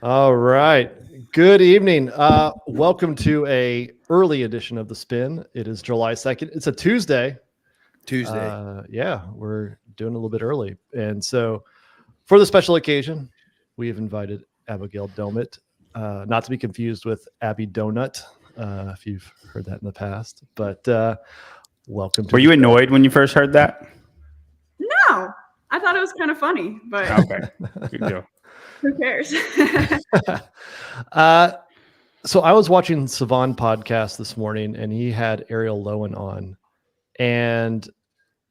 All right. Good evening. Welcome to a early edition of The Spin. It is July 2nd. It's a Tuesday. Yeah, we're doing a little bit early. And so for the special occasion, we have invited Abigail Domit, not to be confused with Abby Donut, if you've heard that in the past. But welcome to Were you annoyed when you first heard that? No, I thought it was kind of funny, but Okay. Good deal. who cares? So I was watching Savan podcast this morning, and he had Ariel Lowen on, and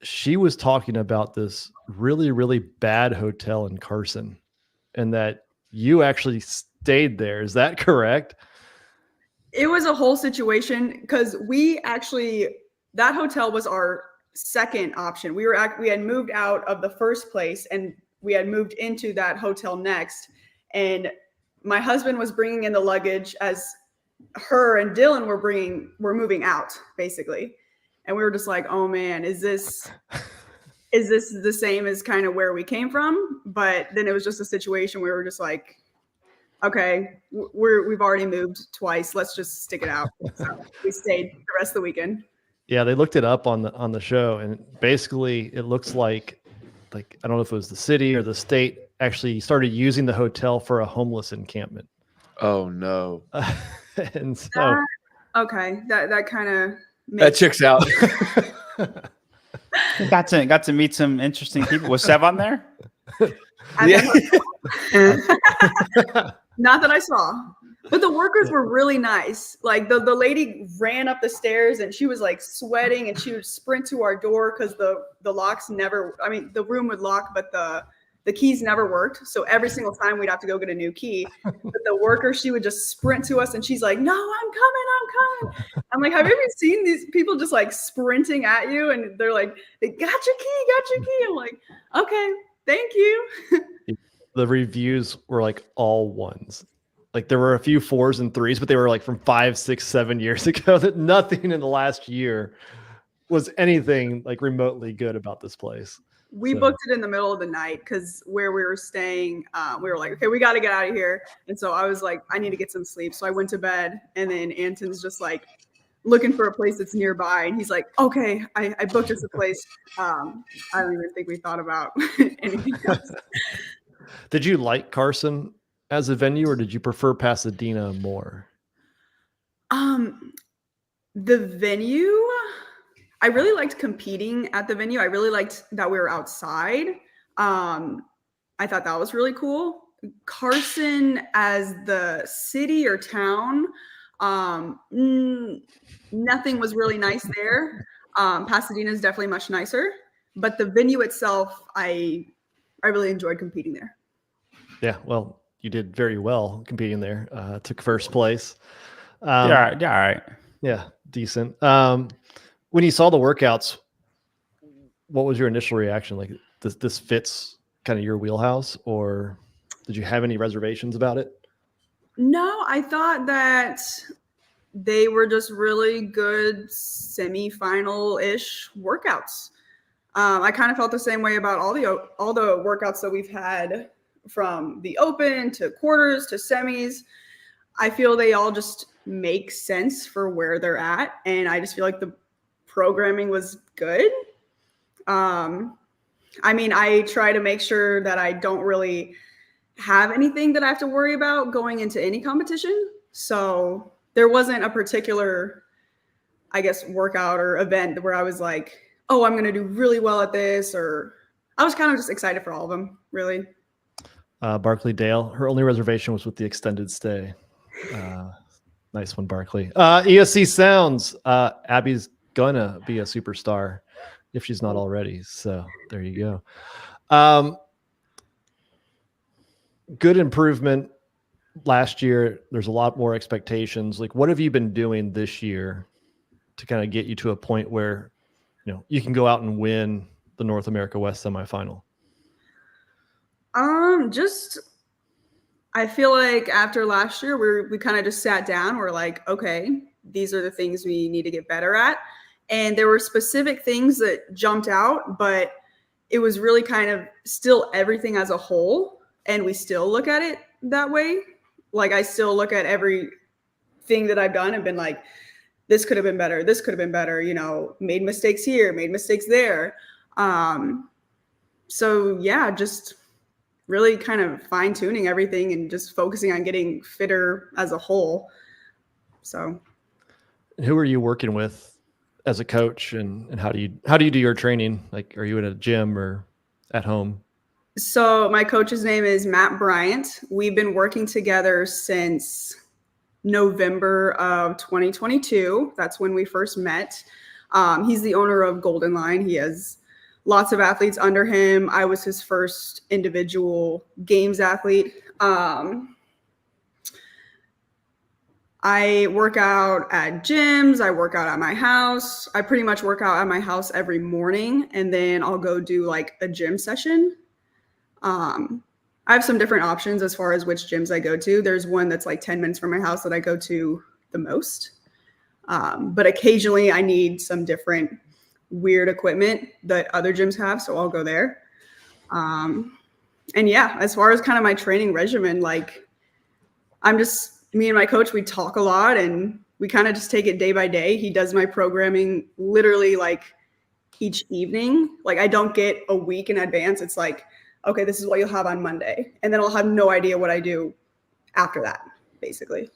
she was talking about this really, really bad hotel in Carson, and that you actually stayed there. Is that correct? It was a whole situation because that hotel was our second option. We had moved out of the first place and we had moved into that hotel next. And my husband was bringing in the luggage as her and Dylan were moving out basically. And we were just like, oh man, is this the same as kind of where we came from? But then it was just a situation where we were just like, okay, we've already moved twice. Let's just stick it out. So we stayed the rest of the weekend. Yeah, they looked it up on the show, and basically it looks like I don't know if it was the city or the state actually started using the hotel for a homeless encampment. Oh no! And so that kind of that checks out. Got to meet some interesting people. Was Sev on there? Not that I saw, but the workers were really nice. Like the lady ran up the stairs and she was like sweating and she would sprint to our door because the locks never. I mean, the room would lock, but the keys never worked. So every single time we'd have to go get a new key. But the worker, she would just sprint to us and she's like, "No, I'm coming. I'm like, have you ever seen these people just like sprinting at you? And they're like, they got your key. I'm like, okay, thank you. The reviews were like all ones. Like there were a few 4s and 3s, but they were like from 5, 6, 7 years ago. That nothing in the last year was anything like remotely good about this place. We booked it in the middle of the night because where we were staying, we were like, okay, we got to get out of here. And so I was like, I need to get some sleep. So I went to bed, and then Anton's just like looking for a place that's nearby. And he's like, okay, I booked us a place. I don't even think we thought about anything else. Did you like Carson as a venue, or did you prefer Pasadena more? The venue, I really liked competing at the venue. I really liked that we were outside. I thought that was really cool. Carson as the city or town, nothing was really nice there. Pasadena is definitely much nicer, but the venue itself, I really enjoyed competing there. Yeah, well, you did very well competing there. Took first place. All right. Yeah, decent. When you saw the workouts, what was your initial reaction? Like, this fits kind of your wheelhouse, or did you have any reservations about it? No, I thought that they were just really good semi-final-ish workouts. I kind of felt the same way about all the workouts that we've had, from the open to quarters to semis. I feel they all just make sense for where they're at, and I just feel like the programming was good. I mean, I try to make sure that I don't really have anything that I have to worry about going into any competition. So there wasn't a particular, I guess, workout or event where I was like, oh, I'm going to do really well at this, or I was kind of just excited for all of them, really. Barkley Dale, her only reservation was with the extended stay. Nice one, Barkley. ESC Sounds, Abby's gonna be a superstar if she's not already. So there you go. Good improvement last year. There's a lot more expectations. Like, what have you been doing this year to kind of get you to a point where, you can go out and win the North America West semifinal? I feel like after last year, we kind of just sat down. We're like, okay, these are the things we need to get better at. And there were specific things that jumped out, but it was really kind of still everything as a whole. And we still look at it that way. Like I still look at everything that I've done and been like, this could have been better. This could have been better, you know, made mistakes here, made mistakes there. So yeah, just really kind of fine tuning everything and just focusing on getting fitter as a whole. So who are you working with as a coach, and how do you do your training? Like, are you in a gym or at home? So my coach's name is Matt Bryant. We've been working together since November of 2022. That's when we first met. He's the owner of Golden Line. He has lots of athletes under him. I was his first individual games athlete. I work out at gyms. I work out at my house. I pretty much work out at my house every morning, and then I'll go do like a gym session. I have some different options as far as which gyms I go to. There's one that's like 10 minutes from my house that I go to the most. But occasionally I need some different weird equipment that other gyms have, so I'll go there. And yeah, as far as kind of my training regimen, like me and my coach, we talk a lot and we kind of just take it day by day. He does my programming literally like each evening. Like I don't get a week in advance. It's like, okay, this is what you'll have on Monday. And then I'll have no idea what I do after that, basically.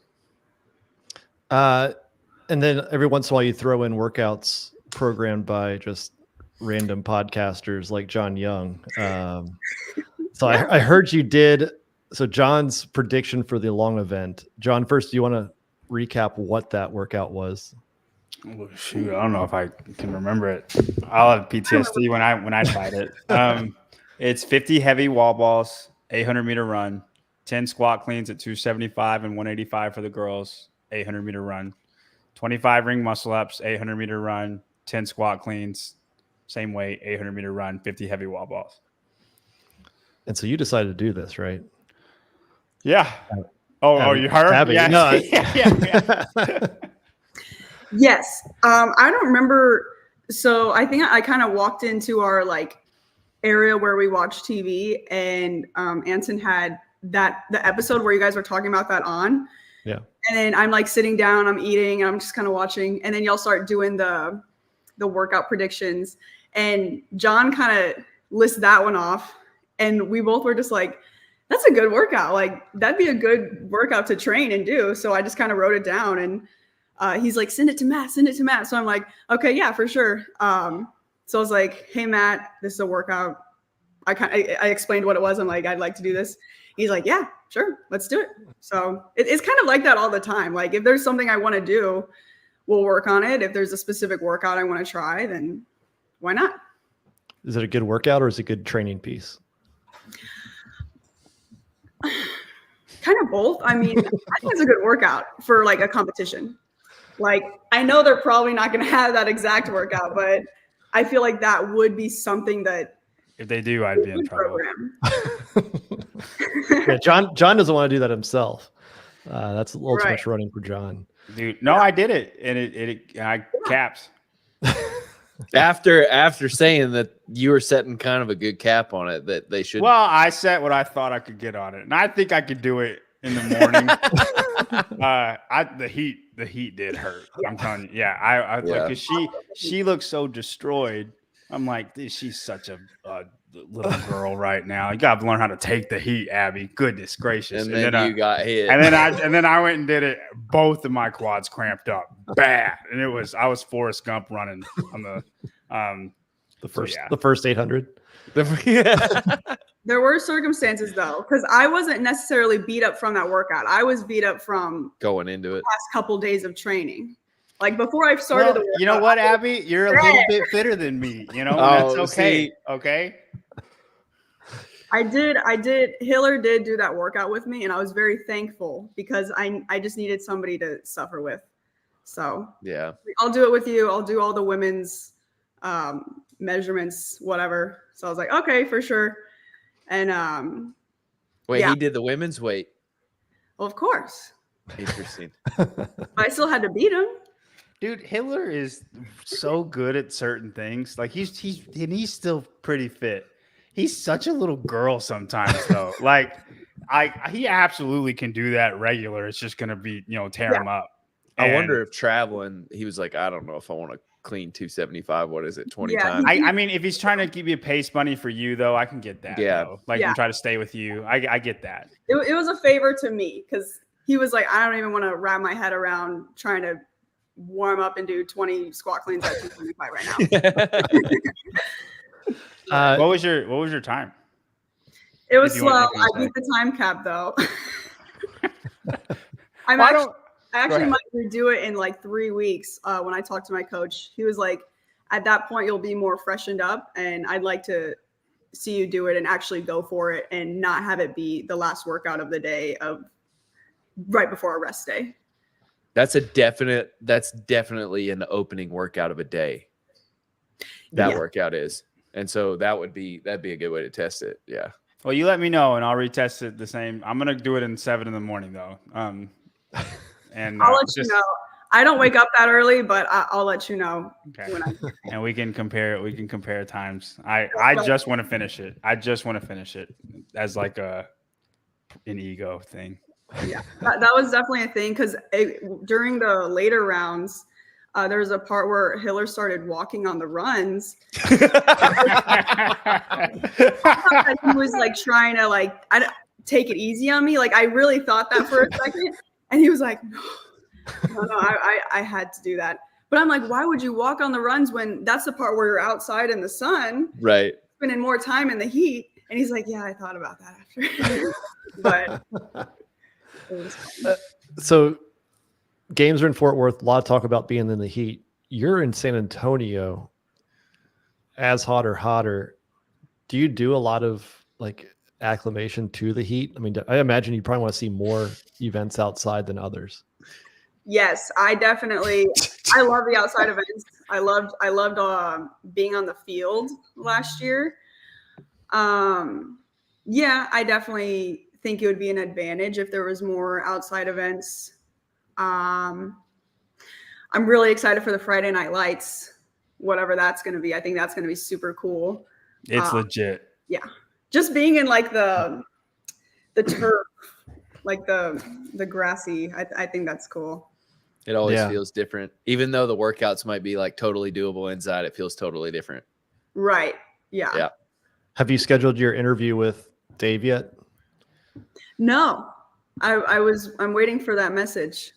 And then every once in a while you throw in workouts programmed by just random podcasters like John Young. So I heard you did. So John's prediction for the long event. John, first, do you want to recap what that workout was? Oh, shoot, I don't know if I can remember it. I'll have PTSD when I tried it. It's 50 heavy wall balls, 800-meter run, 10 squat cleans at 275 and 185 for the girls, 800-meter run, 25 ring muscle ups, 800-meter run, 10 squat cleans, same weight, 800-meter run, 50 heavy wall balls. And so you decided to do this, right? Yeah. Oh, you heard? Abby, Yeah. no. Yeah. Yes. I don't remember. So I think I kind of walked into our like area where we watch TV, and Anson had the episode where you guys were talking about that on. Yeah. And then I'm like sitting down, I'm eating, and I'm just kind of watching. And then y'all start doing the workout predictions. And John kind of lists that one off. And we both were just like, that's a good workout. Like that'd be a good workout to train and do. So I just kind of wrote it down, and he's like, send it to Matt. So I'm like, okay, yeah, for sure. So I was like, hey, Matt, this is a workout. I explained what it was. I'm like, I'd like to do this. He's like, yeah, sure, let's do it. So it's kind of like that all the time. Like if there's something I want to do, we'll work on it. If there's a specific workout I want to try, then why not? Is it a good workout or is it a good training piece? Kind of both. I mean, I think it's a good workout for like a competition. Like I know they're probably not going to have that exact workout, but I feel like that would be something that If they do, I'd be in trouble. Yeah, John doesn't want to do that himself. That's a little too much running for John. Dude, no, I did it, and I capped. After saying that you were setting kind of a good cap on it, that they should. Well, I set what I thought I could get on it, and I think I could do it in the morning. The heat did hurt. I'm telling you. Yeah, I like, cause she looks so destroyed. I'm like, dude, she's such a little girl right now. You got to learn how to take the heat, Abby. Goodness gracious. And then you got hit. And then I went and did it. Both of my quads cramped up bad, and I was Forrest Gump running on the first 800. There were circumstances though, because I wasn't necessarily beat up from that workout. I was beat up from going into it. Last couple days of training. Like before I started the workout, you know what, Abby? You're a little bit fitter than me. You know, that's okay. See, okay. I did. Hiller did do that workout with me, and I was very thankful because I just needed somebody to suffer with. So yeah, I'll do it with you. I'll do all the women's measurements, whatever. So I was like, okay, for sure. And wait, he did the women's weight. Well, of course. Interesting. I still had to beat him. Dude, Hiller is so good at certain things. Like he's still pretty fit. He's such a little girl sometimes, though. Like he absolutely can do that regular. It's just gonna be tear him up. I wonder if traveling, he was like, I don't know if I want to clean 275. What is it, 20 times? I mean, if he's trying to give you a pace money for you, though, I can get that. Yeah. And try to stay with you. I get that. It was a favor to me because he was like, I don't even want to wrap my head around trying to warm up and do 20 squat cleans at 275 right now. What was your time? It was slow. I beat the time cap though. I actually might redo it in like 3 weeks. When I talked to my coach, he was like, at that point, you'll be more freshened up. And I'd like to see you do it and actually go for it and not have it be the last workout of the day of right before a rest day. That's definitely an opening workout of a day. That workout is. And so that'd be a good way to test it. Yeah. Well, you let me know and I'll retest it the same. I'm going to do it in 7 a.m. though. And I'll let you know. I don't wake up that early, but I'll let you know. Okay. And we can compare it. We can compare times. I just want to finish it. I just want to finish it as like an ego thing. Yeah, that was definitely a thing because during the later rounds, there was a part where Hiller started walking on the runs. He was like trying to take it easy on me. Like I really thought that for a second, and he was like, "No, I had to do that." But I'm like, "Why would you walk on the runs when that's the part where you're outside in the sun, right? Spending more time in the heat?" And he's like, "Yeah, I thought about that after." But so games are in Fort Worth. A lot of talk about being in the heat. You're in San Antonio, as hot or hotter. Do you do a lot of acclimation to the heat? I mean, I imagine you probably want to see more events outside than others. Yes, I love the outside events. I loved being on the field last year. Yeah, I definitely think it would be an advantage if there was more outside events. I'm really excited for the Friday Night Lights, whatever that's going to be. I think that's going to be super cool. It's legit. Yeah. Just being in the turf, the grassy, I think that's cool. It always feels different. Even though the workouts might be totally doable inside, it feels totally different. Right. Yeah. Yeah. Have you scheduled your interview with Dave yet? No, I'm waiting for that message.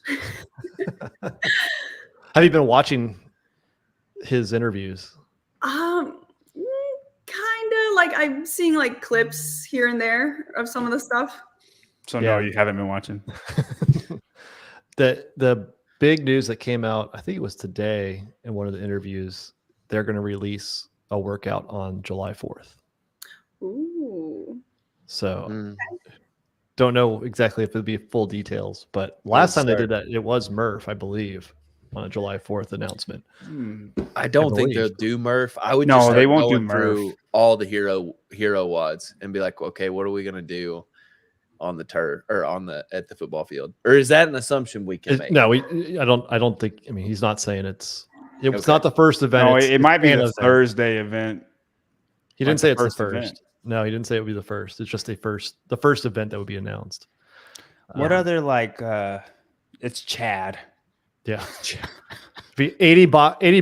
Have you been watching his interviews? Kind of I'm seeing clips here and there of some of the stuff. So no, you haven't been watching. The big news that came out, I think it was today in one of the interviews, they're going to release a workout on July 4th. Ooh. So don't know exactly if it'll be full details, but last time they did that, it was Murph, I believe, on a July 4th announcement. I don't think they'll do Murph. I would they won't do Murph through all the hero WODs and be like, okay, what are we gonna do on the turf or at the football field? Or is that an assumption we can make? No, I don't think. I mean, he's not saying it's not the first event. No, it might be the Thursday event. He didn't say it's the first. Event. No, he didn't say it would be the first. It's just the first event that would be announced. What other it's Chad. Yeah. Be 80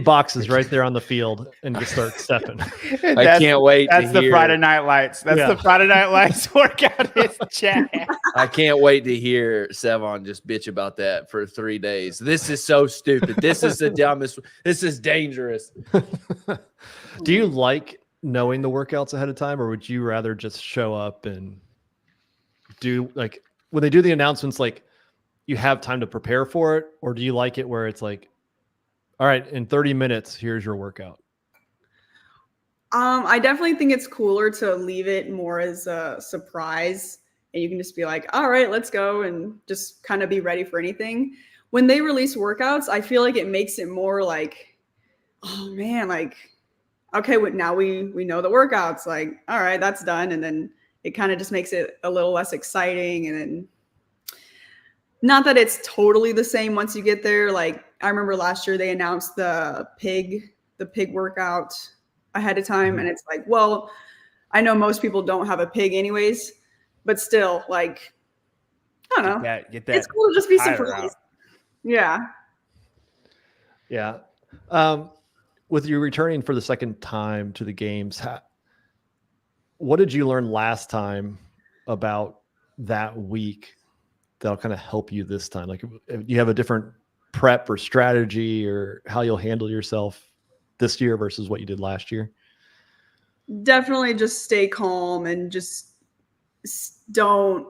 boxes right there on the field and just start stepping. I can't wait. That's the Friday Night Lights. That's the Friday Night Lights workout. Is Chad. I can't wait to hear Sevon just bitch about that for 3 days. This is so stupid. This is the dumbest. This is dangerous. Do you like knowing the workouts ahead of time, or would you rather just show up and do when they do the announcements, you have time to prepare for it, or do you like it where it's all right, in 30 minutes, here's your workout? I definitely think it's cooler to leave it more as a surprise, and you can just be like, all right, let's go, and just kind of be ready for anything. When they release workouts, I feel like it makes it more oh man, okay, now we know the workouts, all right, that's done. And then it kind of just makes it a little less exciting. And then not that it's totally the same once you get there. I remember last year they announced the pig workout ahead of time. And it's well, I know most people don't have a pig anyways. but still, like, I don't know. Get that. It's cool to just be tire surprised. out. Yeah. Yeah. With you returning for the second time to the games, what did you learn last time about that week that'll kind of help you this time? Like, if you have a different prep or strategy or how you'll handle yourself this year versus what you did last year? Definitely just stay calm and just don't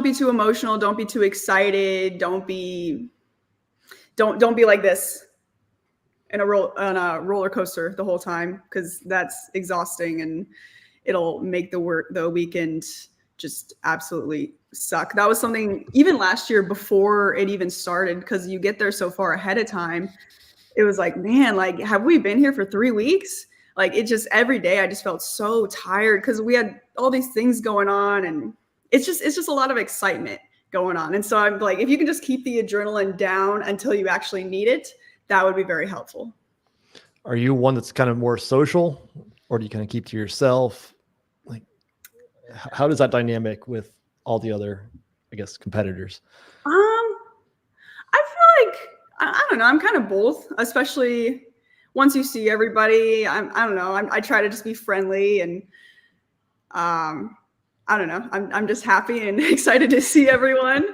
be too emotional. Don't be too excited. Don't be like this in a roller coaster the whole time, because that's exhausting and it'll make the weekend just absolutely suck. That was something even last year before it even started, because you get there so far ahead of time. It was like, man, like, have we been here for 3 weeks? Like, it just, every day I just felt so tired because we had all these things going on, and it's just a lot of excitement going on. And so I'm like, if you can just keep the adrenaline down until you actually need it, that would be very helpful. Are you one that's kind of more social, or do you kind of keep to yourself? Like, how does that dynamic with all the other, I guess, competitors? I feel like, I don't know, I'm kind of both, especially once you see everybody. I don't know, I try to just be friendly, and I don't know, I'm just happy and excited to see everyone.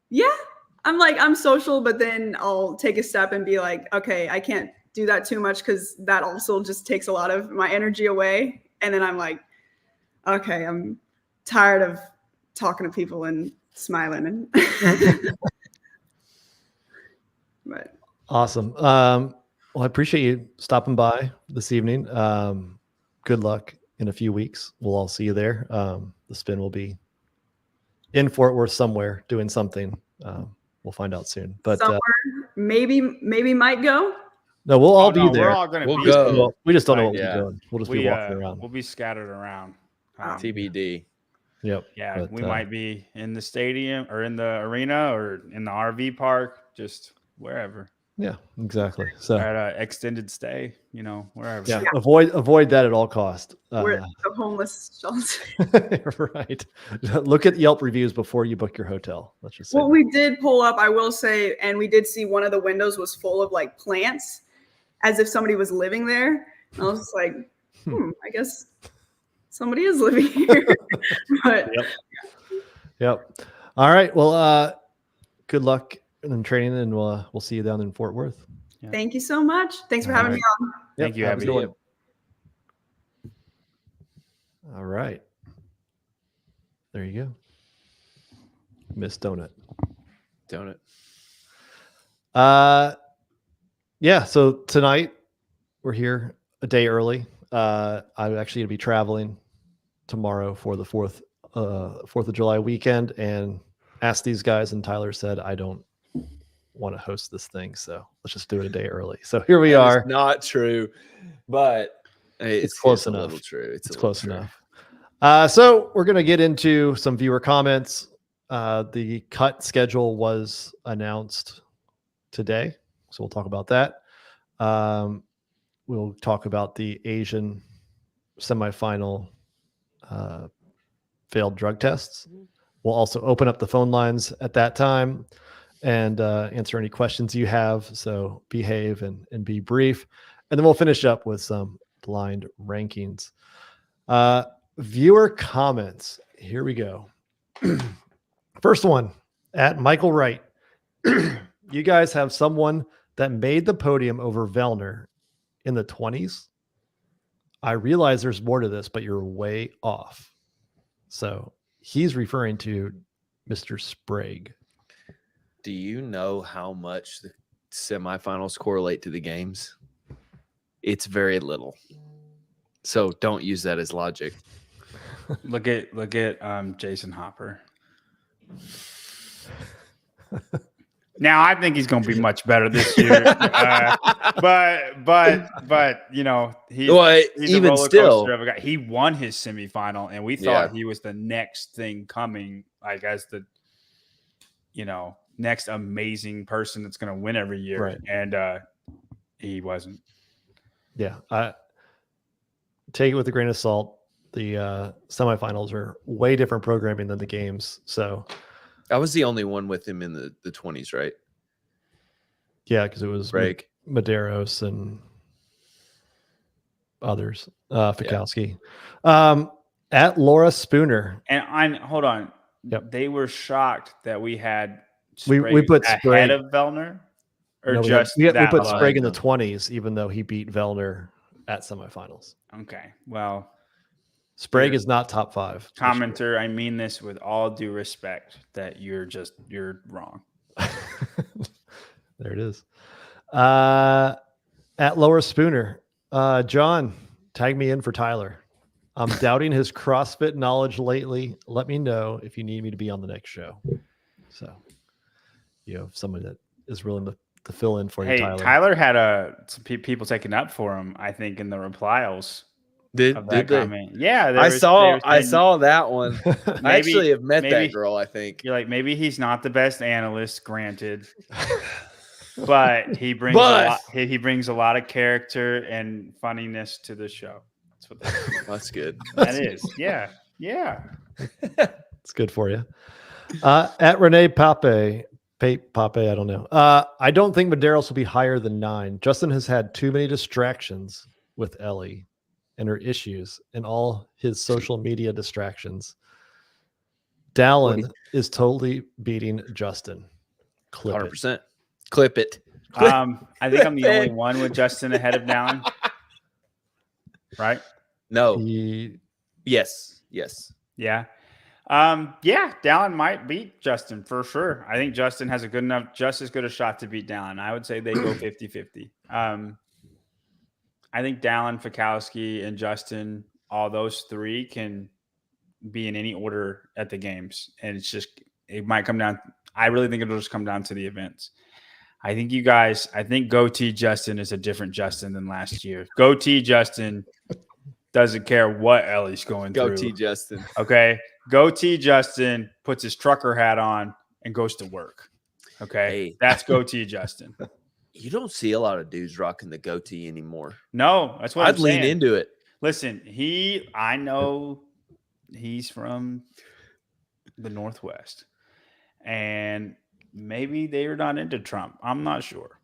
Yeah, I'm social, but then I'll take a step and be like, okay, I can't do that too much, because that also just takes a lot of my energy away. And then I'm like, okay, I'm tired of talking to people and smiling. And but Awesome. Well, I appreciate you stopping by this evening. Good luck in a few weeks. We'll all see you there. The spin will be in Fort Worth somewhere doing something. We'll find out soon. But somewhere, maybe might go. no, we'll all be no, there. We're all gonna We'll be go. there. We just don't know what Yeah. we're doing. We'll just be walking around. We'll be scattered around. TBD. Yep. Yeah, But, we might be in the stadium or in the arena or in the RV park, just wherever. Yeah, exactly. So At an extended stay, wherever. yeah, avoid that at all costs. We're at the homeless shelter. Right. Look at Yelp reviews before you book your hotel. Let's just say. Well, we did pull up, I will say, and we did see one of the windows was full of like plants, as if somebody was living there. And I was just like, I guess somebody is living here. But Yep. All right. Well, good luck in training, and we'll see you down in Fort Worth. thank you so much. Thanks for All having right. me on. Thank you, Have a Abby. good one. All right. There you go. Miss Donut. Donut. Yeah. So tonight we're here a day early. I'm actually going to be traveling tomorrow for the 4th of July weekend, and asked these guys, and Tyler said, I don't want to host this thing, so let's just do it a day early. So here we are. Not true, but It's close a enough. little true. It's Close enough. So we're going to get into some viewer comments. The cut schedule was announced today, so we'll talk about that. We'll talk about the Asian semifinal failed drug tests. We'll also open up the phone lines at that time and answer any questions you have. So behave and be brief. And then we'll finish up with some blind rankings. Viewer comments. Here we go. First one at Michael Wright. You guys have someone that made the podium over Vellner in the 20s. I realize there's more to this, but you're way off. So he's referring to Mr. Sprague. Do you know how much the semifinals correlate to the games? It's very little. So don't use that as logic. Look at Jason Hopper. Now I think he's going to be much better this year, but he's even a roller still, coaster of a guy. He won his semifinal, and we thought he was the next thing coming, like as the next amazing person that's going to win every year, right. And he wasn't. Yeah, I take it with a grain of salt. the semifinals are way different programming than the games. So I was the only one with him in the 20s, right? yeah, because it was Break. Medeiros and others, Fikowski. At Laura Spooner. And hold on. Yep. They were shocked that we had We Sprague put ahead Sprague of Vellner, or No, just we that put low? Sprague in the 20s, even though he beat Vellner at semifinals. Okay, well, Sprague Here. is not top 5. commenter, I mean this with all due respect that you're wrong. There it is. At Laura Spooner, John, tag me in for Tyler. I'm doubting his CrossFit knowledge lately. Let me know if you need me to be on the next show. So, you know, somebody that is willing to fill in for you, Hey, Tyler. Tyler had some people taking up for him, I think, in the replies. Did That they? comment. Yeah, I saw saying that one. I actually have met maybe- that girl, I think. You're like, maybe he's not the best analyst, granted, but he brings But- a lot. He brings a lot of character and funniness to the show. That's what That's good. that is. Yeah, yeah. It's good for you. At Renee Pape, I don't know. I don't think Medeiros will be higher than 9. Justin has had too many distractions with Ellie and her issues and all his social media distractions. Dallin is totally beating Justin. Clip it. 100%. Clip it. I think I'm the only one with Justin ahead of Dallin. Right? No. He- Yes. Yeah. Yeah, Dallin might beat Justin for sure. I think Justin has just as good a shot to beat Dallin. I would say they go 50-50. I think Dallin, Fikowski, and Justin, all those three can be in any order at the games. And it might come down. I really think it'll just come down to the events. I think Goatee Justin is a different Justin than last year. Goatee Justin doesn't care what Ellie's going through. Goatee Justin. Okay. Goatee Justin puts his trucker hat on and goes to work. Okay. Hey. That's Goatee Justin. You don't see a lot of dudes rocking the goatee anymore. No, that's what I'd I'm lean saying. into it. Listen, I know he's from the Northwest, and maybe they're not into Trump. I'm not sure.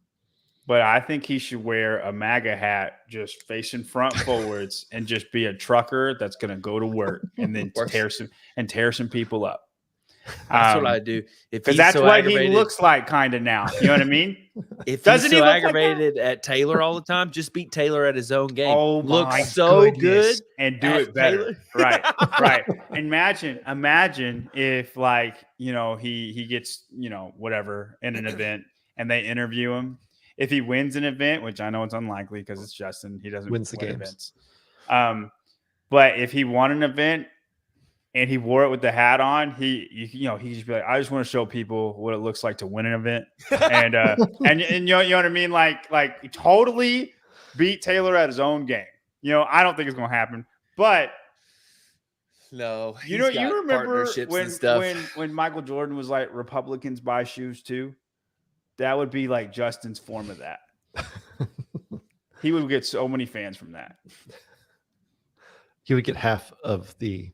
But I think he should wear a MAGA hat just facing front forwards and just be a trucker that's going to go to work and then tear some people up. That's what I do. Because that's what he looks like kind of now. You know what I mean? If Doesn't he's he so look like aggravated at Taylor all the time, just beat Taylor at his own game. Oh, looks my so goodness. good And do at it better. Taylor. Right. Imagine if, like, you know, he gets, you know, whatever in an event and they interview him. If he wins an event, which I know it's unlikely because it's Justin, he doesn't Wins the win games. events. But if he won an event and he wore it with the hat on, he just be like, I just want to show people what it looks like to win an event, and and you know what I mean, like totally beat Taylor at his own game. You know, I don't think it's going to happen, but No, you remember partnerships and stuff. when Michael Jordan was like, Republicans buy shoes too. That would be like Justin's form of that. He would get so many fans from that. he would get half of the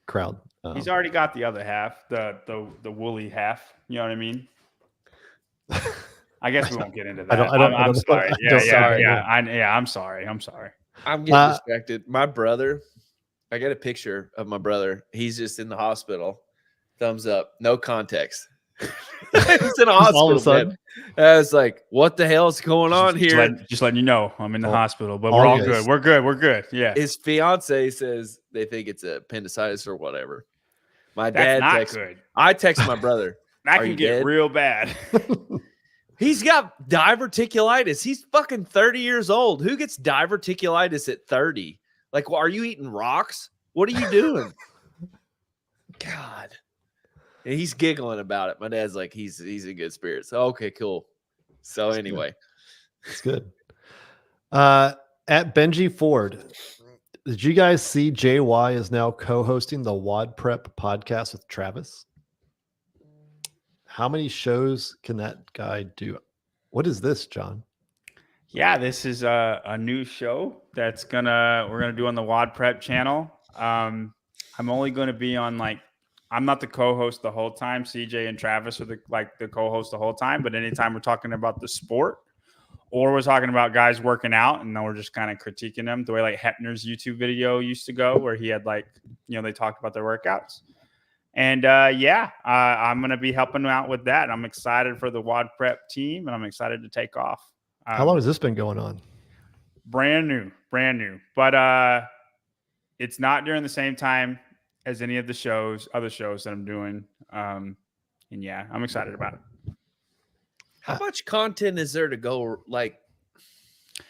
crowd. He's already got the other half, the woolly half. You know what I mean? I guess we won't get into that. I'm sorry. I'm sorry. I'm getting distracted. My brother, I got a picture of my brother. He's just in the hospital. Thumbs up. No context. He's in a hospital. All of a sudden. Man. I was like, what the hell is going on here? Just letting you know, I'm in the hospital, but all we're all good. good. We're good. Yeah. His fiance says they think it's appendicitis or whatever. My That's dad not texts. good. I text my brother. That Are can you get dead? real bad. He's got diverticulitis. He's fucking 30 years old. Who gets diverticulitis at 30? Like, well, are you eating rocks? What are you doing? God. And he's giggling about it. My dad's like, he's in good spirits. Okay, cool. So anyway. It's good. At Benji Ford, did you guys see JY is now co-hosting the WOD Prep podcast with Travis? How many shows can that guy do? What is this, John? Yeah, this is a new show that's we're gonna do on the WOD Prep channel. I'm only going to be on I'm not the co-host the whole time. CJ and Travis are the co-host the whole time. But anytime we're talking about the sport, or we're talking about guys working out, and then we're just kind of critiquing them the way like Hepner's YouTube video used to go, where he had they talked about their workouts. And I'm going to be helping out with that. I'm excited for the WOD Prep team, and I'm excited to take off. How long has this been going on? Brand new. But it's not during the same time as any of the other shows that I'm doing. And yeah, I'm excited about it. How much content is there to go?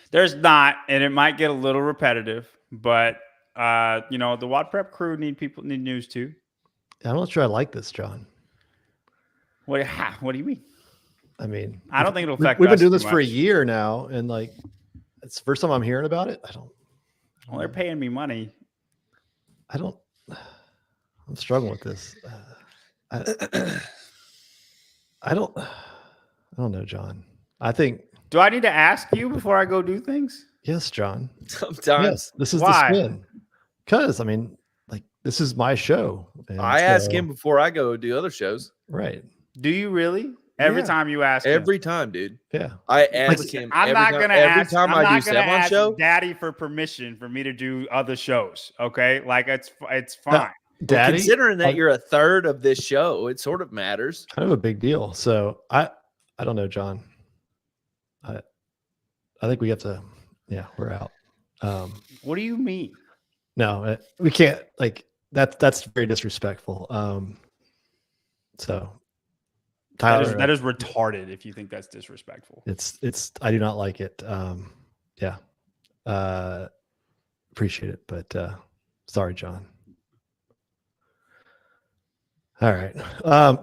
There's not, and it might get a little repetitive, but the WOD Prep crew need news too. I'm not sure I like this, John. What do you mean? I mean, I don't think it'll affect. We've been doing this for a year now, and it's the first time I'm hearing about it. Well, they're paying me money. I'm struggling with this. I don't know, John. I think. Do I need to ask you before I go do things? Yes, John. Sometimes. Yes, this is Why? the spin. Because this is my show. I ask him before I go do other shows. Right. Do you really? Every time you ask him? Every time, dude. Yeah. I ask him. I'm not going to ask. Every time I do Sevon show, Daddy for permission for me to do other shows. Okay, it's fine. Daddy, considering that you're a third of this show, it sort of matters. Kind of a big deal. So I don't know, John. I think we have to. Yeah, we're out. What do you mean? No, we can't. That's very disrespectful. So Tyler, that is retarded. If you think that's disrespectful, it's. I do not like it. Yeah. Appreciate it, but sorry, John. All right.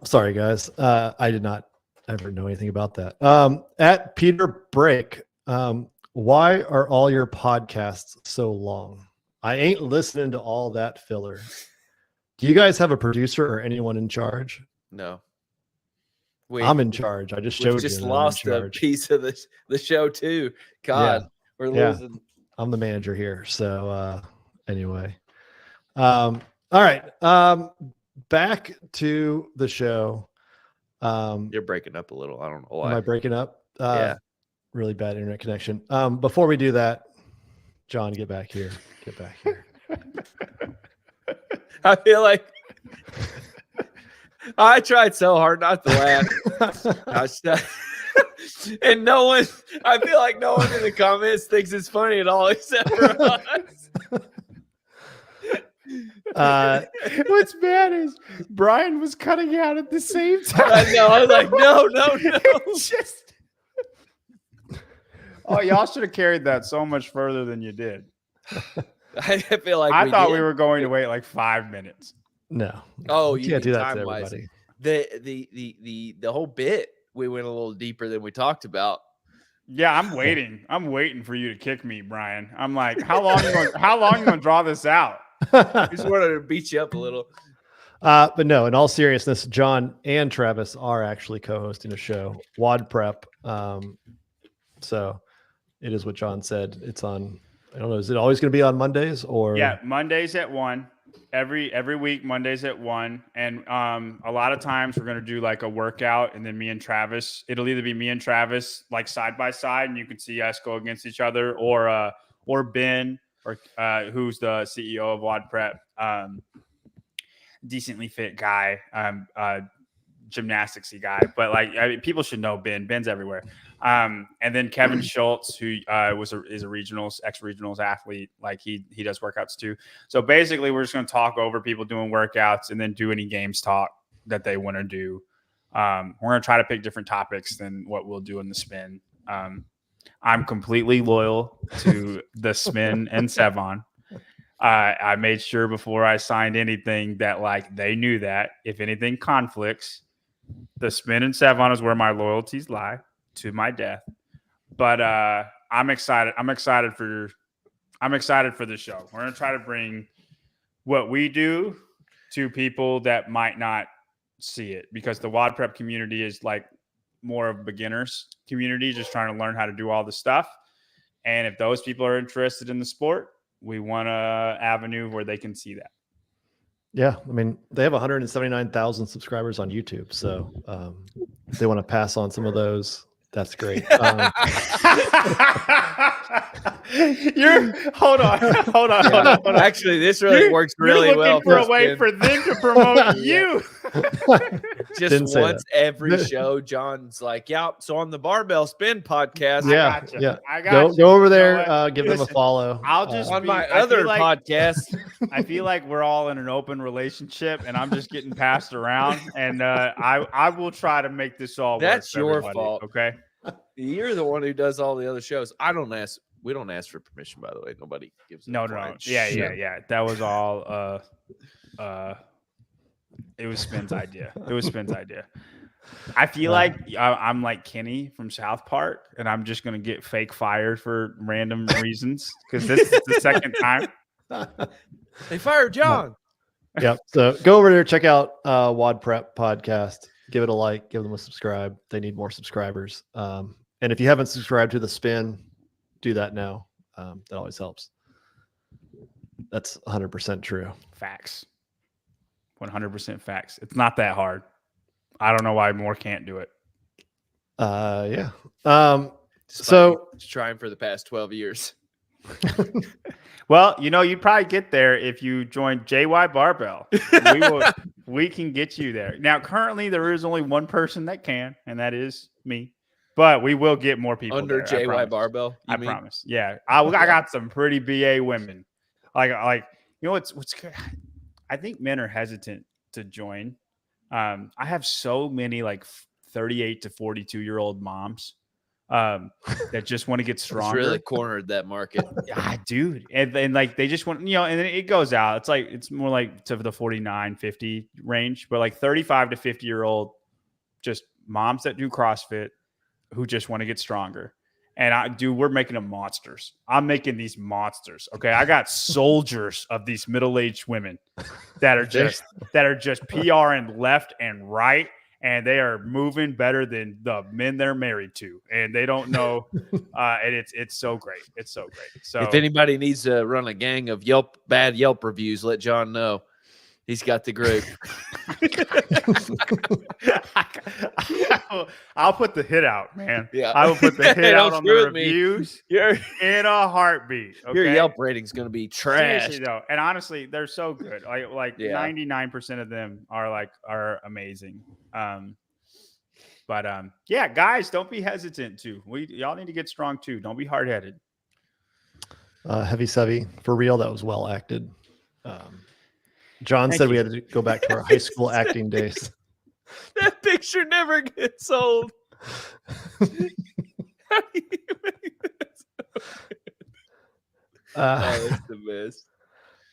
Sorry, guys. I did not ever know anything about that. At Peter Break, why are all your podcasts so long? I ain't listening to all that filler. Do you guys have a producer or anyone in charge? No. I'm in charge. I just showed you. Just lost a piece of the show too. God, we're losing. I'm the manager here. So anyway. All right. Back to the show. You're breaking up a little. I don't know why. Am I breaking up? Yeah. Really bad internet connection. Before we do that, John, get back here. Get back here. I feel like I tried so hard not to laugh. And no one, I feel like no one in the comments thinks it's funny at all except for us. What's bad is Brian was cutting out at the same time. I know. I was like, no. Oh, y'all should have carried that so much further than you did. I feel like I thought we were going to wait like 5 minutes. No. Oh, you can't do that to everybody. The whole bit, we went a little deeper than we talked about. Yeah, I'm waiting. I'm waiting for you to kick me, Brian. I'm like, how long you gonna draw this out? I just wanted to beat you up a little. But no, in all seriousness, John and Travis are actually co-hosting a show, WOD Prep. So it is what John said. It's on, I don't know, is it always going to be on Mondays or? Yeah, Mondays at 1. Every week, Mondays at 1. And a lot of times we're going to do like a workout, and then me and Travis, it'll either be me and Travis like side by side, and you can see us go against each other, or Ben, or who's the CEO of WOD Prep, decently fit guy, gymnasticsy guy, but people should know Ben. Ben's everywhere. And then Kevin Schultz, who is a regionals, ex-regionals athlete. Like he does workouts too. So basically we're just going to talk over people doing workouts and then do any games talk that they want to do. We're going to try to pick different topics than what we'll do in the spin. I'm completely loyal to the spin and Sevon. I made sure before I signed anything that they knew that if anything conflicts, the spin and Sevon is where my loyalties lie to my death. But I'm excited. I'm excited for the show. We're going to try to bring what we do to people that might not see it, because the WOD Prep community is more of a beginners community, just trying to learn how to do all the stuff. And if those people are interested in the sport, we want a avenue where they can see that. Yeah, I mean, they have 179,000 subscribers on YouTube, so if they want to pass on some of those, that's great. Hold on. Actually, this really works really you're well. looking for a us, way Ben. for them to promote you. Didn't Just say once that. every show, John's like, "Yeah, so on the Barbell Spin podcast, Yeah, gotcha. yeah. I got Go over You know there, what? give them a Listen, follow. I'll just on be- my I feel other like- podcast." I feel like we're all in an open relationship, and I'm just getting passed around. And I will try to make this all. That's work for your everybody, fault. Okay. You're the one who does all the other shows. We don't ask for permission, by the way. Nobody gives. No. Yeah. That was all. It was Spin's idea. I feel like I'm like Kenny from South Park, and I'm just gonna get fake fired for random reasons because this is the second time. They fired John. Yep. So go over there, check out WOD Prep Podcast. Give it a like, give them a subscribe. They need more subscribers. And if you haven't subscribed to the Spin, do that now. That always helps. That's 100% true. Facts. 100% facts. It's not that hard. I don't know why more can't do it. Yeah. Despite So me trying for the past 12 years. Well, you'd probably get there if you joined JY Barbell. We can get you there. Now, currently, there is only one person that can, and that is me. But we will get more people Under there, I JY promise. Barbell. I promise. Yeah, I got some pretty BA women. Like what's good? I think men are hesitant to join. I have so many like 38 to 42-year-old moms that just want to get stronger. It's really cornered that market. Yeah, dude. And like they just want, and then it goes out. It's more like to the 49, 50 range, but like 35 to 50-year-old just moms that do CrossFit who just want to get stronger. And we're making them monsters. I'm making these monsters. Okay. I got soldiers of these middle-aged women that are just PRing left and right. And they are moving better than the men they're married to. And they don't know. And it's so great. It's so great. So if anybody needs to run a gang of bad Yelp reviews, let John know. He's got the group. I'll put the hit out, man. Yeah. I will put the hit out on the screw with me. reviews Your in a heartbeat. Okay? Yelp rating's going to be trash. Seriously, though. And honestly, they're so good. Like Yeah. 99% of them are amazing. But yeah, guys, don't be hesitant too. Y'all need to get strong too. Don't be hard-headed. Heavy Sevy, for real, that was well acted. John Thank said you. we had to go back to our high school acting days. That picture never gets old. How do you make this? That's the best.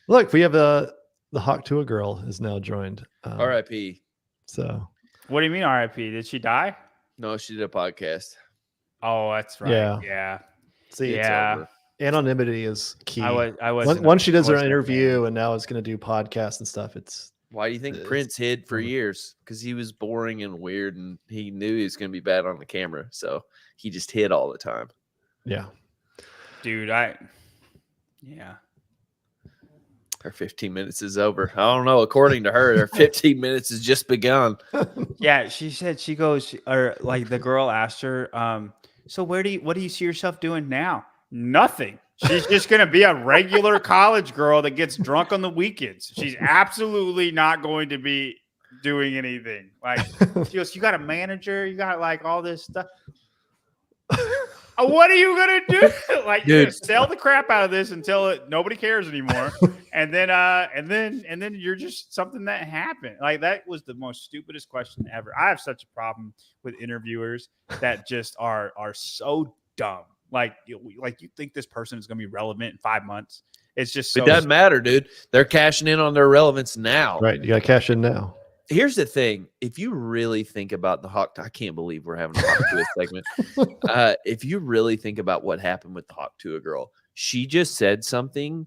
Look, we have the Hawk to a Girl is now joined. R.I.P. So What do you mean RIP? Did she die? No, she did a podcast. Oh, that's right. Yeah. Yeah. see, It's Yeah. over. anonymity is key. I was Once she does her interview and now is going to do podcasts and stuff, it's Why do you think It's- Prince hid for years? Because he was boring and weird, and he knew he was going to be bad on the camera, so he just hid all the time. yeah. dude. Yeah. Her 15 minutes is over. I don't know. According to her, her 15 minutes has just begun. Yeah, she said like the girl asked her, so what do you see yourself doing now? Nothing. She's just gonna be a regular college girl that gets drunk on the weekends. She's absolutely not going to be doing anything. Like she goes, you got a manager, you got like all this stuff. What are you gonna do? Like, you're gonna sell the crap out of this until nobody cares anymore, and then you're just something that happened. Like, that was the most stupidest question ever. I have such a problem with interviewers that just are so dumb. Like you think this person is gonna be relevant in 5 months? It's just so It doesn't matter, dude. They're cashing in on their relevance now. Right. You got to cash in now. Here's the thing. If you really think about the Hawk, I can't believe we're having a Hawk to a segment. If you really think about what happened with the Hawk to a girl, she just said something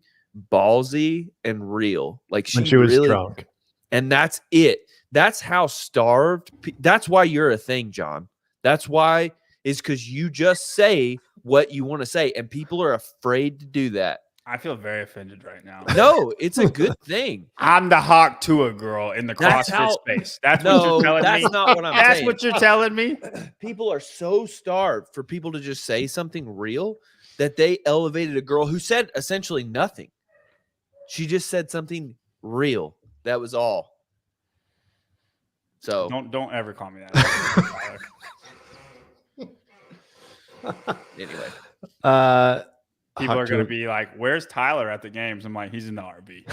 ballsy and real. Like When she was really, drunk. and that's it. That's how starved. That's why you're a thing, John. That's why is because you just say what you want to say, and people are afraid to do that. I feel very offended right now. No, it's a good thing. I'm the hawk to a girl in the That's CrossFit how- space. That's what No, you're telling that's me. not what I'm That's saying. what you're telling me. People are so starved for people to just say something real that they elevated a girl who said essentially nothing. She just said something real. That was all. So Don't ever call me that. anyway, People Hawk are to going a- to be like, "Where's Tyler at the games?" I'm like, "He's in the RB."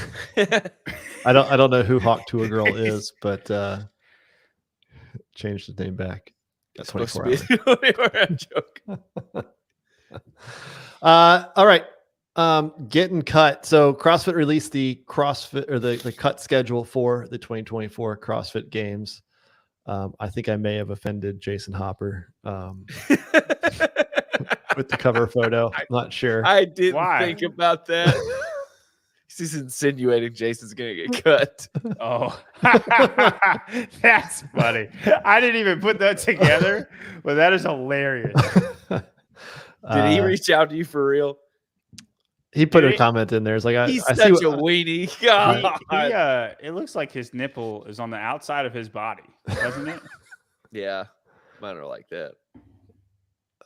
I don't know who Hawk to a Girl is, but changed his name back. it's Got supposed to 24 be a joke. All right. Getting cut. So CrossFit released the CrossFit or the cut schedule for the 2024 CrossFit Games. I think I may have offended Jason Hopper with the cover photo. I'm not sure. I didn't Why? think about that. He's insinuating Jason's gonna get cut. Oh, that's funny. I didn't even put that together, but that is hilarious. Did he reach out to you for real? He put Did a he? comment in there. It's like He's I such see a weenie. God. It looks like his nipple is on the outside of his body, doesn't it? Yeah, mine are like that.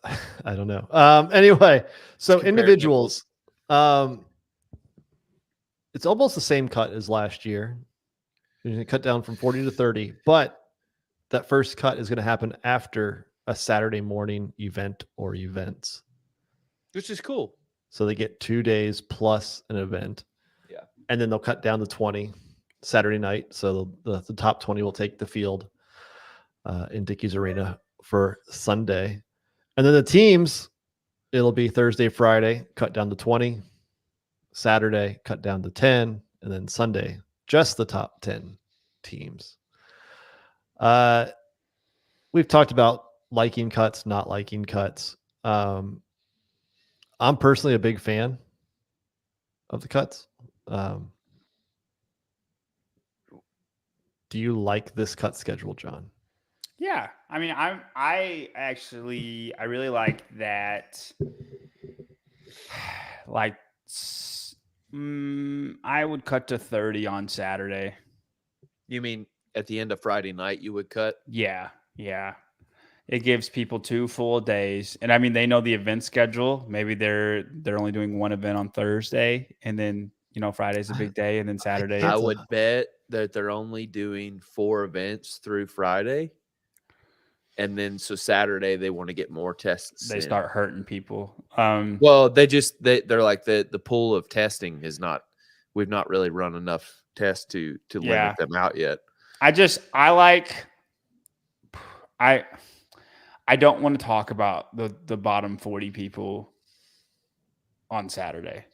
I don't know. Anyway, so Compare individuals, it's almost the same cut as last year. You're going to cut down from 40 to 30, but that first cut is going to happen after a Saturday morning event or events. Which is cool. So they get 2 days plus an event. Yeah. And then they'll cut down to 20 Saturday night. So the top 20 will take the field in Dickey's Arena for Sunday. And then the teams, it'll be Thursday, Friday, cut down to 20. Saturday, cut down to 10. And then Sunday, just the top 10 teams. We've talked about liking cuts, not liking cuts. I'm personally a big fan of the cuts. Do you like this cut schedule, John? Yeah, I mean, I really like that. Like, I would cut to 30 on Saturday. You mean at the end of Friday night you would cut? Yeah. It gives people 2 full days, and I mean, they know the event schedule. Maybe they're only doing one event on Thursday, and then Friday's a big day, and then Saturday. I would bet that they're only doing 4 events through Friday. And then so Saturday they want to get more tests. They start hurting people. Well, they're like the pool of testing is not. We've not really run enough tests to limit them out yet. I don't want to talk about the bottom 40 people on Saturday.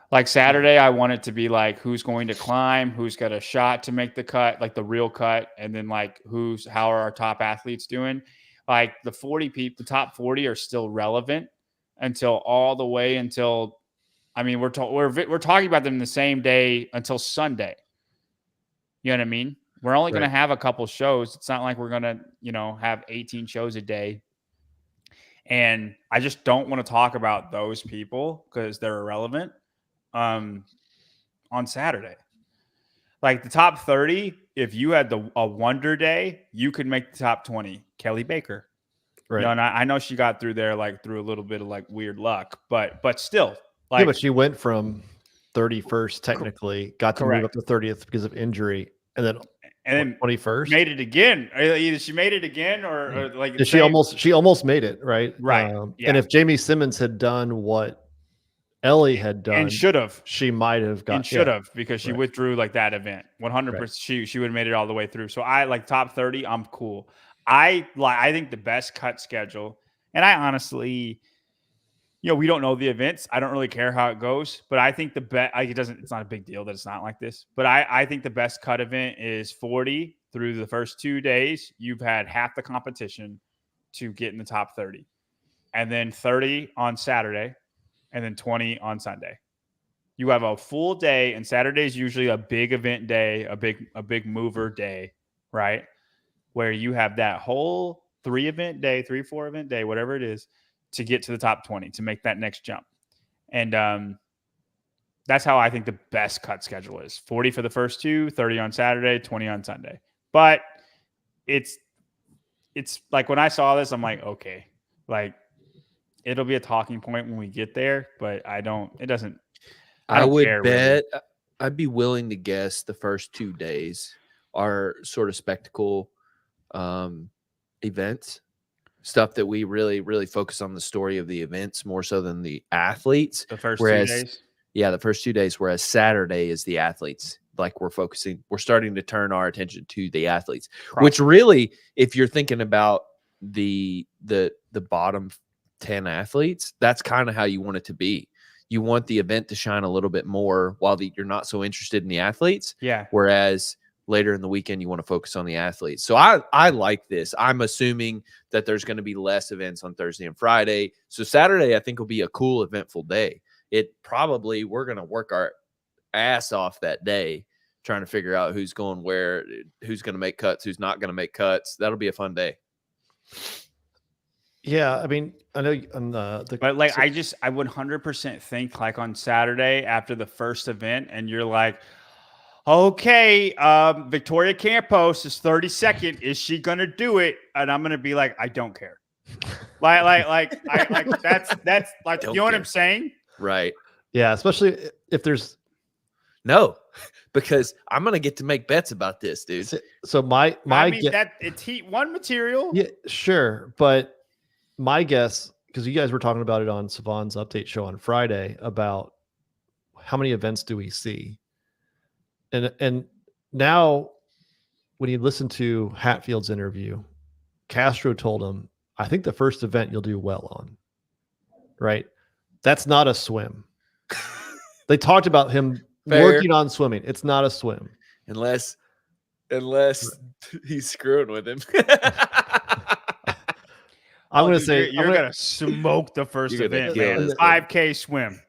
Like Saturday, I want it to be like who's going to climb, who's got a shot to make the cut, like the real cut, and then like how are our top athletes doing? Like the 40 people, the top 40 are still relevant until I mean, we're talking about them the same day until Sunday. You know what I mean? We're only going to have a couple shows. It's not like we're going to, have 18 shows a day. And I just don't want to talk about those people because they're irrelevant on Saturday. Like the top 30, if you had a wonder day, you could make the top 20. Kelly Baker. Right. And I know she got through there through a little bit of weird luck, but still. Yeah, but she went from 31st technically, got to move up to 30th because of injury, and then 21st made it again. Either she made it again or she almost made it, right? Right. And if Jamie Simmons had done what Ellie had done and should have, she might have got because she withdrew that event 100%. She would have made it all the way through. So I like top 30. I'm cool. I think the best cut schedule, and I honestly, we don't know the events. I don't really care how it goes, but I think it's not a big deal that it's not like this, but I think the best cut event is 40 through the first 2 days. You've had half the competition to get in the top 30, and then 30 on Saturday, and then 20 on Sunday. You have a full day, and Saturday is usually a big event day, a big mover day, right? Where you have that whole 4 event day, whatever it is, to get to the top 20, to make that next jump. And That's how I think the best cut schedule is. 40 for the first two, 30 on Saturday, 20 on Sunday. But it's like when I saw this, I'm like, okay, like it'll be a talking point when we get there, but I don't would care, bet really. I'd be willing to guess the first 2 days are sort of spectacle events, stuff that we really, really focus on the story of the events more so than the athletes. The first 2 whereas, days. Yeah, the first 2 days, whereas Saturday is the athletes. Like we're starting to turn our attention to the athletes, which really, if you're thinking about the bottom 10 athletes, that's kind of how you want it to be. You want the event to shine a little bit more while you're not so interested in the athletes. Yeah. Whereas later in the weekend, you want to focus on the athletes. So I like this. I'm assuming that there's going to be less events on Thursday and Friday. So Saturday, I think, will be a cool, eventful day. We're going to work our ass off that day trying to figure out who's going where, who's going to make cuts, who's not going to make cuts. That'll be a fun day. Yeah, I mean, I know on but like I 100% think like on Saturday after the first event, and you're like, okay, Victoria Campos is 32nd. Is she gonna do it? And I'm gonna be like, I don't care. That's like, you know what I'm saying? Right. Yeah, especially if there's no, because I'm gonna get to make bets about this, dude. So it's Heat 1 material. Yeah, sure, but my guess, because you guys were talking about it on Savon's update show on Friday about how many events do we see, and now when you listen to Hatfield's interview, Castro told him, I think the first event you'll do well on, right? That's not a swim. They talked about him working on swimming. It's not a swim. Unless he's screwing with him. I'm going to say you're going to smoke the first event, man. 5K swim.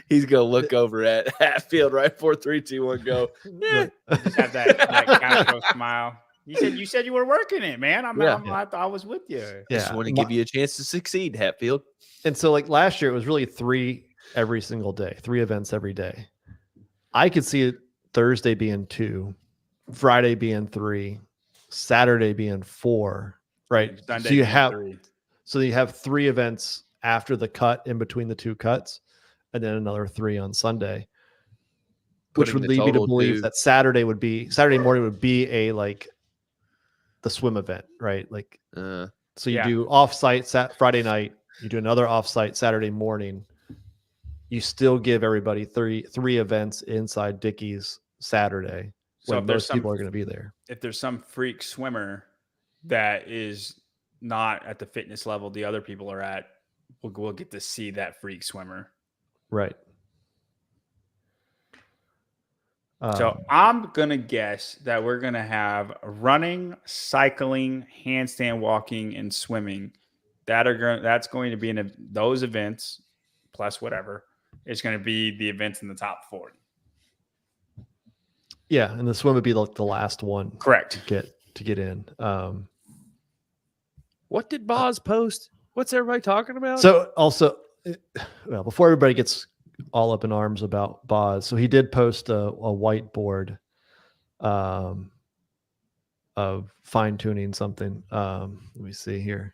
He's going to look over at Hatfield right 4, 3, 2, 1, go. Just have that Castro smile. You said you were working it, man. I was with you. Yeah. Just want to give you a chance to succeed, Hatfield. And so like last year, it was really 3 every single day, 3 events every day. I could see it Thursday being 2, Friday being 3, Saturday being 4, right? Sunday so you have 3. So you have 3 events after the cut in between the 2 cuts, and then another 3 on Sunday, which would lead me to believe that Saturday morning would be the swim event, right? Like, so you do offsite Friday night, you do another offsite Saturday morning. You still give everybody 3 events inside Dickies Saturday. So when most people are going to be there. If there's some freak swimmer that is not at the fitness level the other people are at, we'll get to see that freak swimmer. Right. So I'm going to guess that we're going to have running, cycling, handstand walking, and swimming. That's going to be in those events, plus whatever. It's going to be the events in the top 40. Yeah, and the swim would be like the last one. Correct. To get in. What did Boz post? What's everybody talking about? So also, before everybody gets all up in arms about Boz, so he did post a whiteboard of fine tuning something. Let me see here.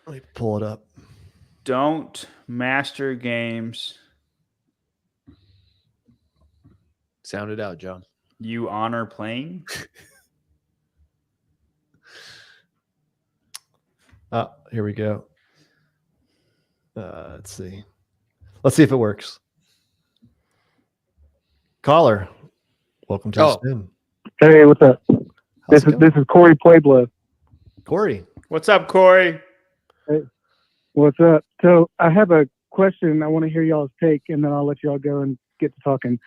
Let me pull it up. Don't master games. Sound it out, John. You honor playing. Here we go. Let's see. Let's see if it works. Caller, welcome to the spin. Hey, what's up? This is Corey Pueblo. Corey. What's up, Corey? Hey, what's up? So I have a question. I want to hear y'all's take, and then I'll let y'all go and get to talking.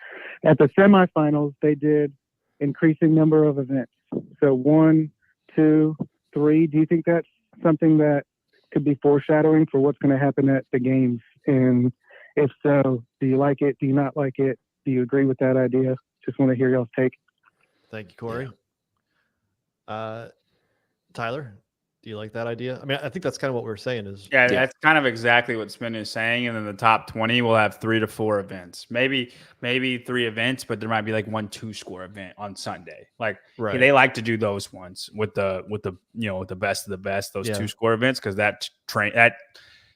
At the semifinals, they did increasing number of events. So 1, 2, 3. Do you think that's something that could be foreshadowing for what's going to happen at the games? And if so, do you like it? Do you not like it? Do you agree with that idea? Just want to hear y'all's take. Thank you, Corey. Tyler? Do you like that idea? I mean, I think that's kind of what we're saying is Yeah, that's kind of exactly what Spin is saying. And then the top 20 will have 3 to 4 events, maybe 3 events, but there might be like 1 2-score event on Sunday. Like right. they like to do those ones with the with the best of the best, those 2-score events, because that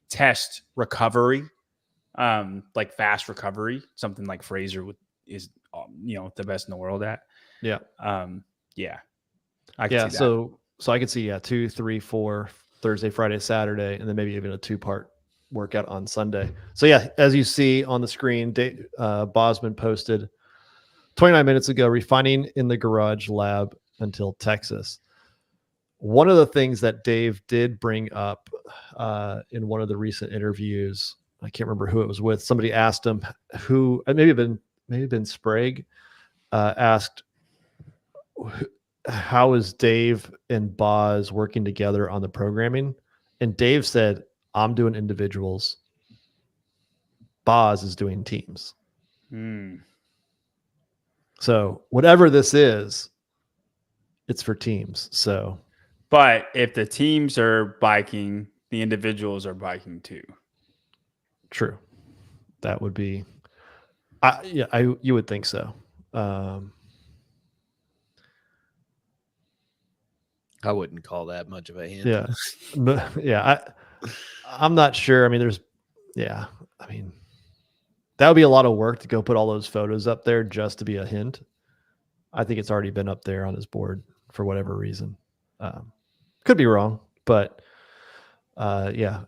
test recovery, like fast recovery, something like Fraser is the best in the world at. Yeah. Yeah. I can see that. So I could see 2, 3, 4 Thursday, Friday, Saturday, and then maybe even a 2-part workout on Sunday. So yeah, as you see on the screen, Bosman posted 29 minutes ago, refining in the garage lab until Texas. One of the things that Dave did bring up in one of the recent interviews, I can't remember who it was with. Somebody asked him who, maybe been Sprague, asked, how is Dave and Boz working together on the programming? And Dave said, I'm doing individuals. Boz is doing teams. So whatever this is, it's for teams. So, but if the teams are biking, the individuals are biking too. True. That would be, you would think so. I wouldn't call that much of a hint. Yeah. But yeah, I'm not sure. I mean, that would be a lot of work to go put all those photos up there just to be a hint. I think it's already been up there on his board for whatever reason. Could be wrong, but yeah.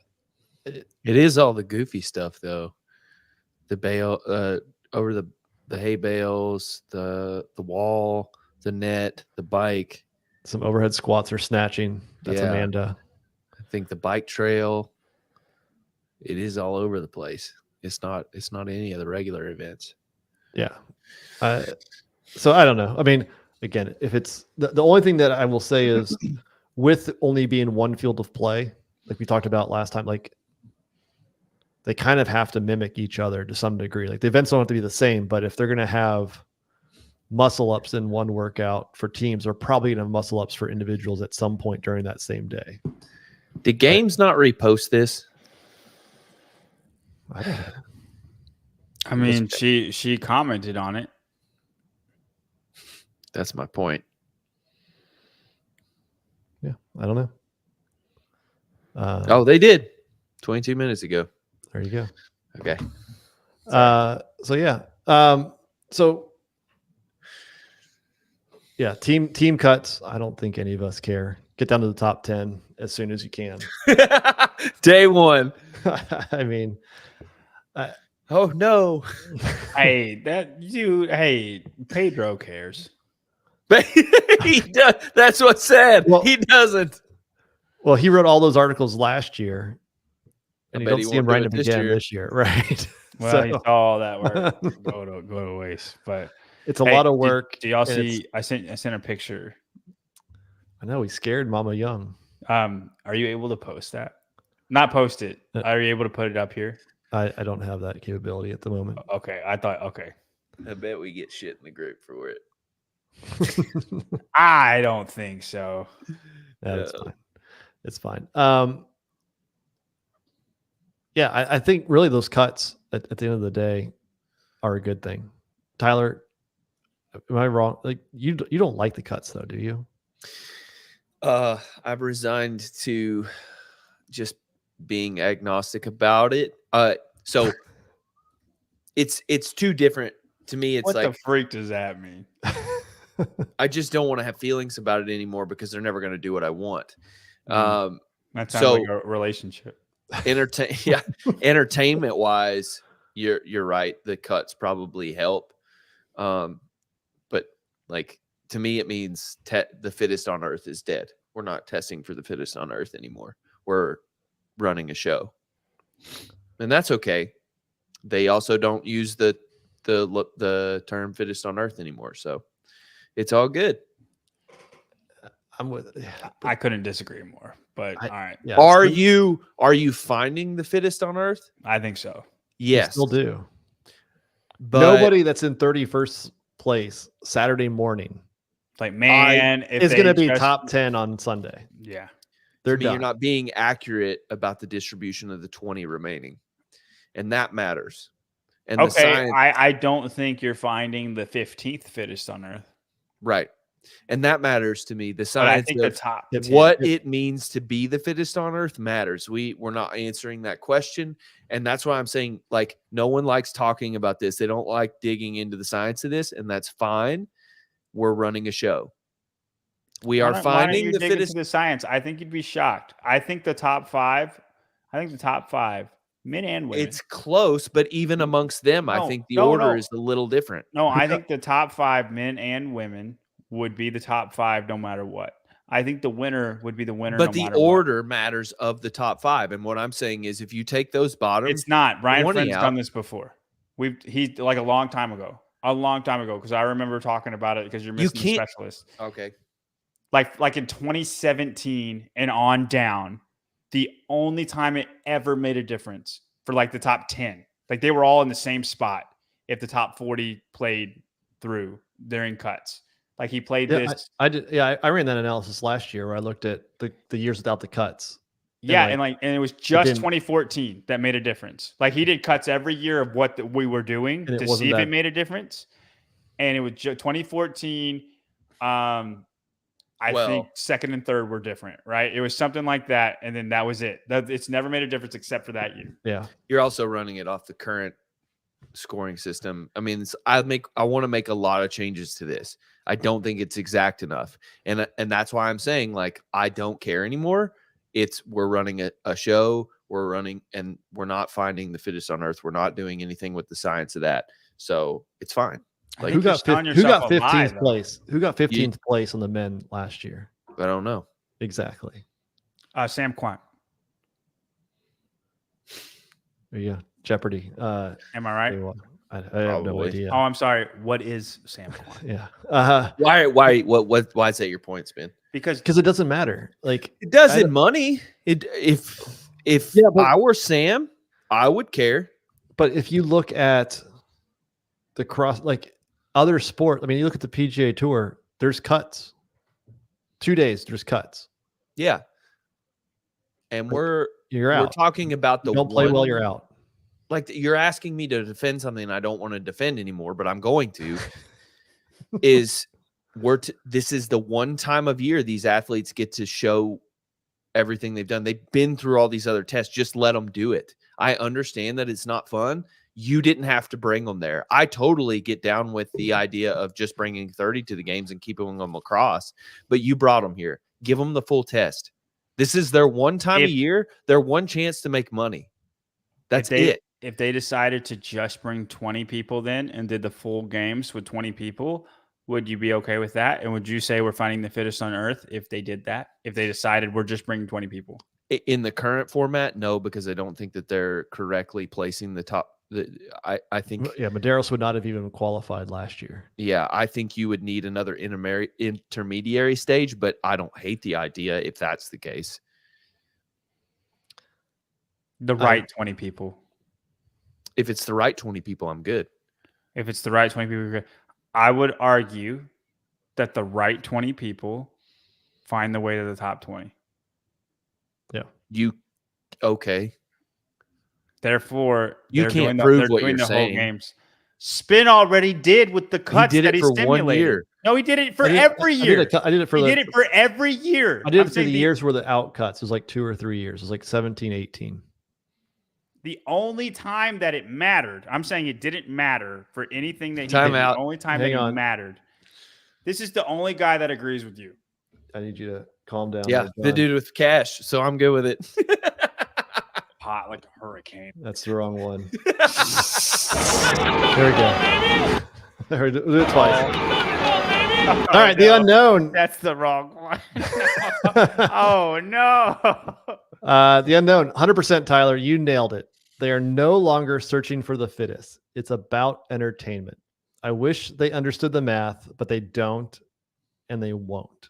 It is all the goofy stuff though. The bale over the hay bales, the wall, the net, the bike. Some overhead squats or snatching. That's Amanda. I think the bike trail. It is all over the place. It's not any of the regular events. Yeah. So I don't know. I mean, again, if it's the only thing that I will say is with only being one field of play, like we talked about last time, like they kind of have to mimic each other to some degree. Like the events don't have to be the same, but if they're going to have muscle ups in one workout for teams, they're probably going to have muscle ups for individuals at some point during that same day. Did Games not repost this? I don't know. I mean, she commented on it. That's my point. Yeah, I don't know. Oh, they did 22 minutes ago. There you go. Okay. So yeah. So yeah, team cuts. I don't think any of us care. Get down to the top 10 as soon as you can. Day one. I mean, oh no. Hey, Pedro cares. He does. That's what's sad. Well, he doesn't. Well, he wrote all those articles last year, and you bet don't he see him won't do writing it them again this year, right? Well, he saw all that work go to waste. But it's a lot of work. Do y'all see? I sent a picture. I know he scared Mama Young. Are you able to post that? Not post it. Are you able to put it up here? I don't have that capability at the moment. Okay, I thought. Okay, I bet we get shit in the group for it. I don't think so. That's fine. It's fine. Yeah, I think really those cuts at the end of the day are a good thing. Tyler, am I wrong? Like you don't like the cuts though, do you? I've resigned to just being agnostic about it. So it's too different to me. It's what like, the freak does that mean? I just don't want to have feelings about it anymore because they're never going to do what I want. That sounds like a relationship. Entertainment wise, you're right. The cuts probably help. But like to me, it means the fittest on earth is dead. We're not testing for the fittest on earth anymore. We're running a show, and that's okay. They also don't use the term fittest on earth anymore, so it's all good. I'm with it. I couldn't disagree more. But all right. Yeah, Are you finding the fittest on earth? I think so. Yes. Still do. But Nobody that's in 31st place Saturday morning Like, man, if is they going to be just- top 10 on Sunday. Yeah. They're to me, you're done. not being accurate about the distribution of the 20 remaining, and that matters. And the Okay, science, I don't think you're finding the 15th fittest on earth. right? And that matters to me. The But I science think the of top It's 10. what it means to be the fittest on earth matters. We're not answering that question, and that's why I'm saying, like, no one likes talking about this. They don't like digging into the science of this, and that's fine. We're running a show. We are Why don't finding you the dig into fittest. the science? I think you'd be shocked. I think the top five, men and women. It's close, but even amongst them, I think the order is a little different. No, I think the top 5 men and women would be the top 5 no matter what. I think the winner would be the winner. But no the matter order matters of the top 5. And what I'm saying is, if you take those what. bottom, It's not. Ryan 20 Friend's out. done this before. He's like a long time ago. Because I remember talking about it because you're missing the specialist. Okay. Like in 2017 and on down, the only time it ever made a difference for like the top 10, like they were all in the same spot. If the top 40 played through during cuts, like he played this. I did. Yeah, I ran that analysis last year where I looked at the years without the cuts. Yeah, And and it was just 2014 that made a difference. Like he did cuts every year of what we were doing to see if it made a difference. And it was 2014. I think second and third were different, right? It was something like that, and then that was it. It's never made a difference except for that year. Yeah, you're also running it off the current scoring system. I mean, I want to make a lot of changes to this. I don't think it's exact enough, and that's why I'm saying, like, I don't care anymore. We're running a show. We're running, and we're not finding the fittest on earth. We're not doing anything with the science of that, so it's fine. Like, who got 15th place? Who got 15th place on the men last year? I don't know exactly. Sam Quant. There you go. Jeopardy. Am I right? I have no idea. Oh, I'm sorry. What is Sam Quant? Yeah. Why is that your point, Spin? Because it doesn't matter. Like, it does in money. If I were Sam, I would care. But if you look at the other sport, I mean, you look at the PGA Tour, there's cuts. 2 days, there's cuts. Yeah. And we're talking about you don't play well, you're out. Like, you're asking me to defend something I don't want to defend anymore, but I'm going to. This is the one time of year these athletes get to show everything they've done. They've been through all these other tests. Just let them do it. I understand that it's not fun. You didn't have to bring them there. I totally get down with the idea of just bringing 30 to the games and keeping them lacrosse, but you brought them here. Give them the full test. This is their one time a year, their one chance to make money. That's it. If they decided to just bring 20 people then and did the full games with 20 people, would you be okay with that? And would you say we're finding the fittest on earth if they did that? If they decided we're just bringing 20 people? In the current format, no, because I don't think that they're correctly placing the top. I think Medeiros would not have even qualified last year. Yeah, I think you would need another intermediary stage, but I don't hate the idea if that's the case. The right 20 people. If it's the right 20 people, I'm good. If it's the right 20 people, you're good. I would argue that the right 20 people find the way to the top 20. Yeah. Okay. Therefore, you can't prove what you're saying. Whole games. Spin already did with the cuts that he stimulated. 1 year. No, he did it for every year. I did it for every year. I did it for the years where the out cuts. It was like 2 or 3 years. It was like 17, 18. The only time that it mattered, I'm saying it didn't matter for anything that he did. The only time that it mattered. This is the only guy that agrees with you. I need you to calm down. Yeah, the dude with cash. So I'm good with it. Hot like a hurricane. That's the wrong one. There we go. There we do it twice. All right, the unknown. That's the wrong one. Oh no. The unknown. 100%, Tyler. You nailed it. They are no longer searching for the fittest. It's about entertainment. I wish they understood the math, but they don't, and they won't.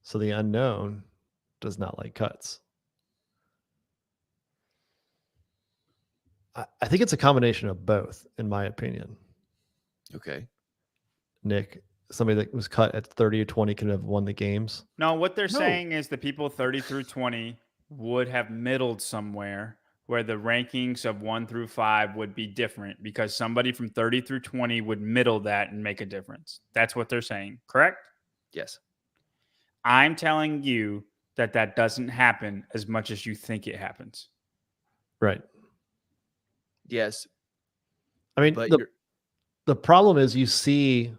So the unknown does not like cuts. I think it's a combination of both, in my opinion. Okay. Nick, somebody that was cut at 30 or 20 could have won the games. No, what they're saying is the people 30 through 20 would have middled somewhere where the rankings of 1 through 5 would be different because somebody from 30 through 20 would middle that and make a difference. That's what they're saying, correct? Yes. I'm telling you that doesn't happen as much as you think it happens. Right. Yes. I mean, But the problem is you see,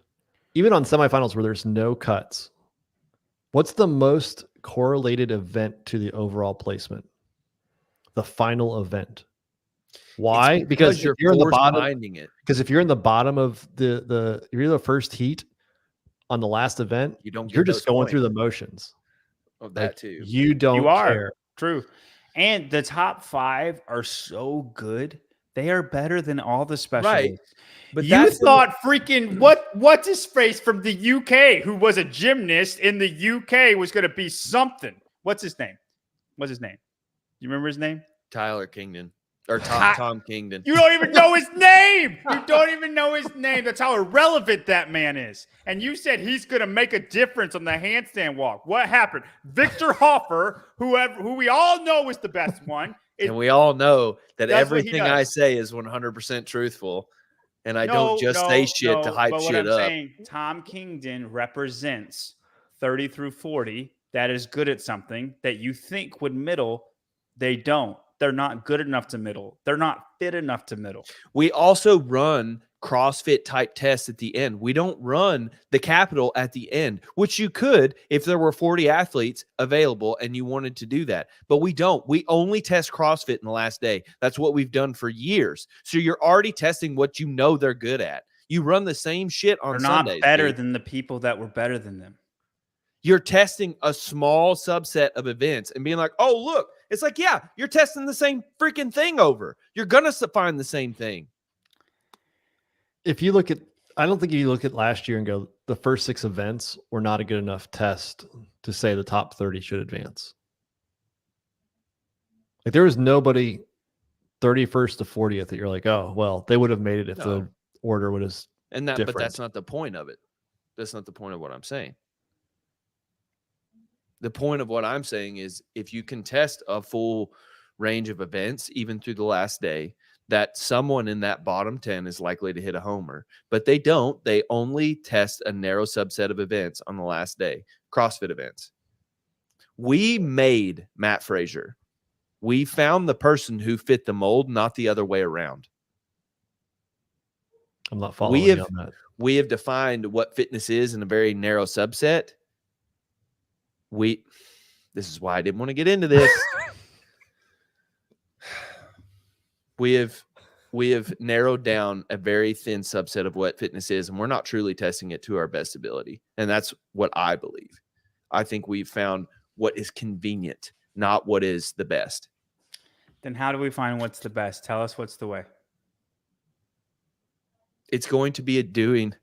even on semifinals where there's no cuts, what's the most correlated event to the overall placement? The final event. Why? Because you're in the bottom. finding it. Because if you're in the bottom of if you're the first heat on the last event, you're just going through the motions. Of that too. You don't care. True. And the top 5 are so good. They are better than all the specialists. Right. But you thought freaking what's his face from the UK who was a gymnast in the UK was going to be something. What's his name? You remember his name? Tyler Kingdon. Or Tom Kingdon. You don't even know his name. You don't even know his name. That's how irrelevant that man is. And you said he's going to make a difference on the handstand walk. What happened? Victor Hoffer, who we all know is the best one. And we all know that That's what he everything does. I say is 100% truthful. And I don't just say shit to hype but shit what I'm up. saying, Tom Kingdon represents 30 through 40 that is good at something that you think would middle. They don't. They're not good enough to middle. They're not fit enough to middle. We also run CrossFit type tests at the end. We don't run the capital at the end, which you could if there were 40 athletes available and you wanted to do that. But we don't. We only test CrossFit in the last day. That's what we've done for years. So you're already testing what you know they're good at. You run the same shit on Sundays. They're not better than the people that were better than them. You're testing a small subset of events and being like, oh, look, it's like, yeah, you're testing the same freaking thing over. You're going to find the same thing. If you look at, I don't think you look at last year and go, the first 6 events were not a good enough test to say the top 30 should advance. Like there was nobody 31st to 40th that you're like, oh, well, they would have made it if the order would have. But that's not the point of it. That's not the point of what I'm saying. The point of what I'm saying is if you can test a full range of events, even through the last day, that someone in that bottom 10 is likely to hit a homer. But they don't. They only test a narrow subset of events on the last day, CrossFit events. We made Matt Frazier. We found the person who fit the mold, not the other way around. I'm not following you on that. We have defined what fitness is in a very narrow subset. This is why I didn't want to get into this. We have narrowed down a very thin subset of what fitness is, and we're not truly testing it to our best ability. And that's what I believe. I think we've found what is convenient, not what is the best. Then how do we find what's the best? Tell us what's the way. It's going to be doing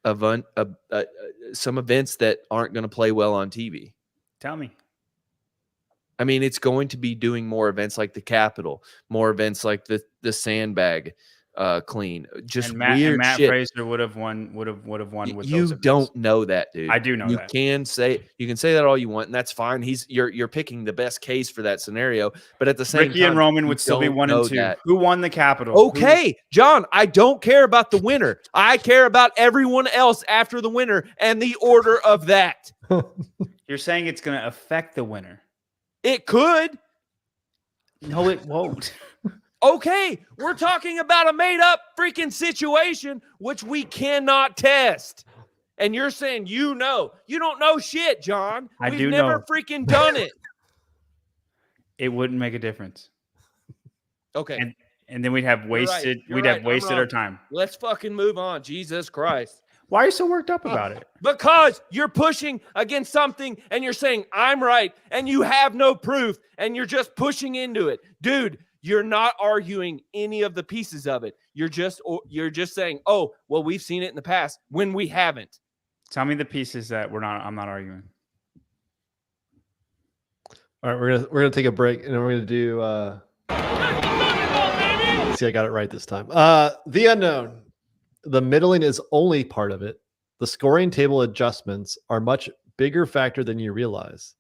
some events that aren't going to play well on TV. Tell me. I mean, it's going to be doing more events like the Capitol, more events like the sandbag clean. Just weird Matt shit. Fraser would have won with you those don't events. know that, dude. I do know that. You can say that all you want, and that's fine. You're picking the best case for that scenario, but at the same Ricky time, and Roman would still be 1 and 2. That. Who won the Capitol? Okay, John, I don't care about the winner. I care about everyone else after the winner and the order of that. You're saying it's going to affect the winner. It could. No, it won't. Okay, we're talking about a made-up freaking situation, which we cannot test. And you're saying you don't know shit, John. We've never freaking done it. It wouldn't make a difference. Okay. And then we'd have wasted our time. Let's fucking move on. Jesus Christ. Why are you so worked up about it? Because you're pushing against something and you're saying, I'm right, and you have no proof, and you're just pushing into it. Dude, you're not arguing any of the pieces of it. You're just saying, oh, well, we've seen it in the past when we haven't. Tell me the pieces that I'm not arguing. All right, we're gonna take a break, and then we're gonna do see, I got it right this time. The unknown. The middling is only part of it. The scoring table adjustments are much bigger factor than you realize.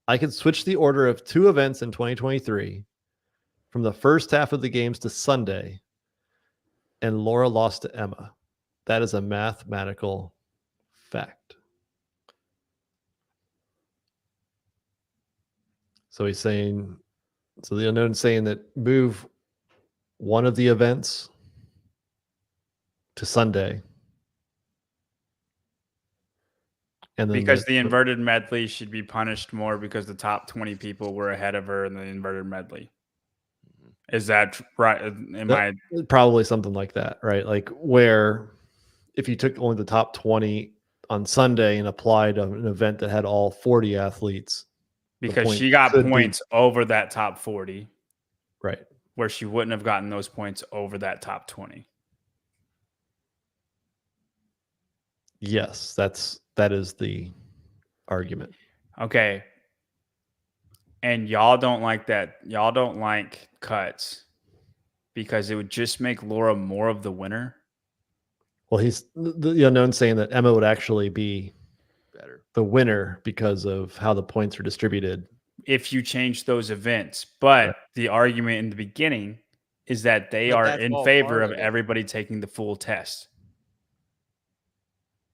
I could switch the order of 2 events in 2023 from the first half of the games to Sunday, and Laura lost to Emma. That is a mathematical fact. So he's saying, so the unknown saying that move one of the events to Sunday. And then Because the inverted medley should be punished more because the top 20 people were ahead of her in the inverted medley. Is that right? Probably something like that, right? Like where if you took only the top 20 on Sunday and applied an event that had all 40 athletes. Because she got points over that top 40. Right. Where she wouldn't have gotten those points over that top 20. Yes, that is the argument. Okay. And y'all don't like that. Y'all don't like cuts because it would just make Laura more of the winner. Well, he's the unknown saying that Emma would actually be Better. The winner because of how the points are distributed. If you change those events. But the argument in the beginning is that they are in favor of everybody taking the full test.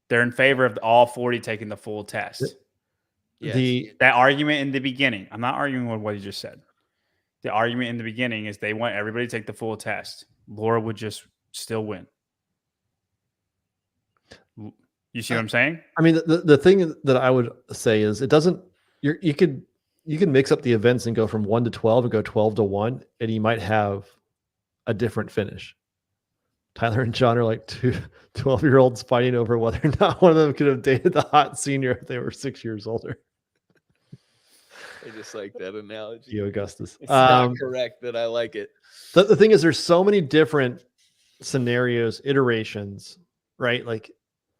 They're in favor of all 40 taking the full test. Yes. That argument in the beginning, I'm not arguing with what you just said. The argument in the beginning is they want everybody to take the full test. Laura would just still win. You see what I'm saying? I mean, the thing that I would say is it doesn't. You can mix up the events and go from 1 to 12 and go 12 to 1, and you might have a different finish. Tyler and John are like 2 12-year-olds fighting over whether or not one of them could have dated the hot senior if they were 6 years older. I just like that analogy. You, Augustus. It's not correct, but I like it. The thing is, there's so many different scenarios, iterations, right? Like,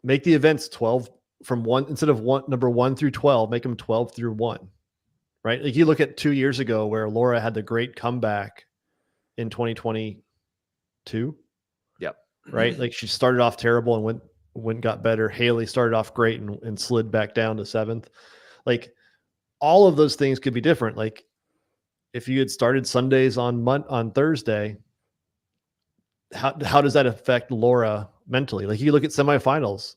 make the events 12 from 1 instead of number 1 through 12. Make them 12 through 1, right? Like you look at 2 years ago where Laura had the great comeback in 2022. Yep. Right. Like she started off terrible and went got better. Haley started off great and slid back down to 7th. Like all of those things could be different. Like if you had started Sundays on Thursday, how does that affect Laura mentally? Like you look at semifinals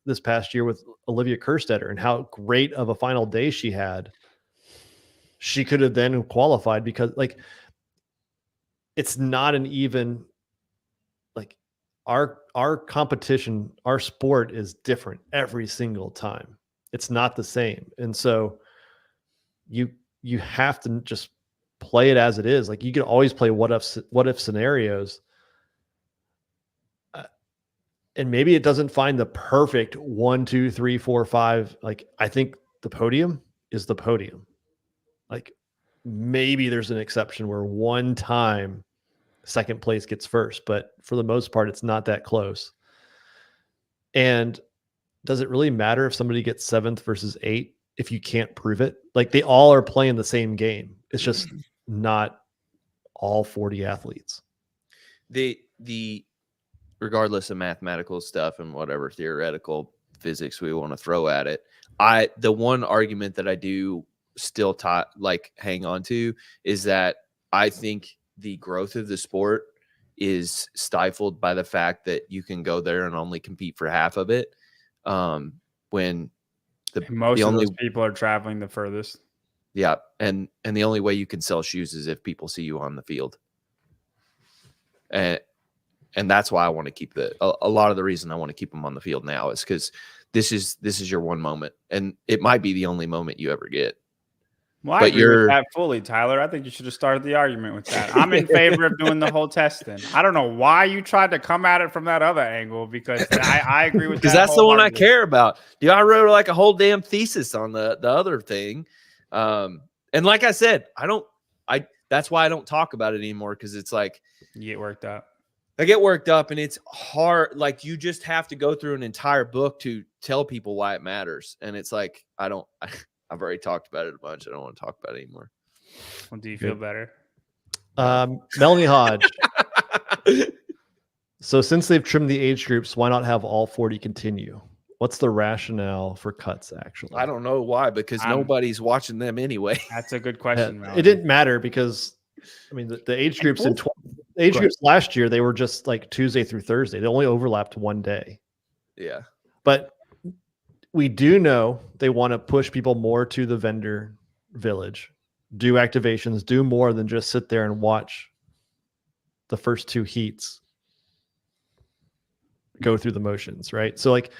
this past year with Olivia Kerstetter and how great of a final day she had. She could have then qualified because like it's not an even, like our competition, our sport is different every single time. It's not the same. And so you have to just play it as it is. Like you can always play what if scenarios. And maybe it doesn't find the perfect 1, 2, 3, 4, 5. Like I think the podium is the podium. Like maybe there's an exception where one time second place gets first, but for the most part, it's not that close. And does it really matter if somebody gets 7th versus 8th if you can't prove it? Like they all are playing the same game. It's just not all 40 athletes. The regardless of mathematical stuff and whatever theoretical physics we want to throw at it, the one argument that I do still hang on to is that I think the growth of the sport is stifled by the fact that you can go there and only compete for half of it. When most of those people are traveling the furthest. Yeah. And the only way you can sell shoes is if people see you on the field. And that's why I want to keep a lot of the reason I want to keep them on the field now is because this is your one moment, and it might be the only moment you ever get. Well, I agree with that fully, Tyler. I think you should have started the argument with that. I'm in favor of doing the whole testing. I don't know why you tried to come at it from that other angle because I agree with that. Because that's the one I care about. Dude, I wrote like a whole damn thesis on the other thing. And like I said, that's why I don't talk about it anymore, because it's like you get worked up. I get worked up, and it's hard. Like you just have to go through an entire book to tell people why it matters. And it's like, I've already talked about it a bunch. I don't want to talk about it anymore. Well, do you feel better? Melanie Hodge. So since they've trimmed the age groups, why not have all 40 continue? What's the rationale for cuts, actually? I don't know why, because nobody's watching them anyway. That's a good question. It didn't matter because, I mean, the age groups groups last year, they were just like Tuesday through Thursday. They only overlapped one day. Yeah. But we do know they want to push people more to the vendor village, do activations, do more than just sit there and watch the first two heats go through the motions, right? So like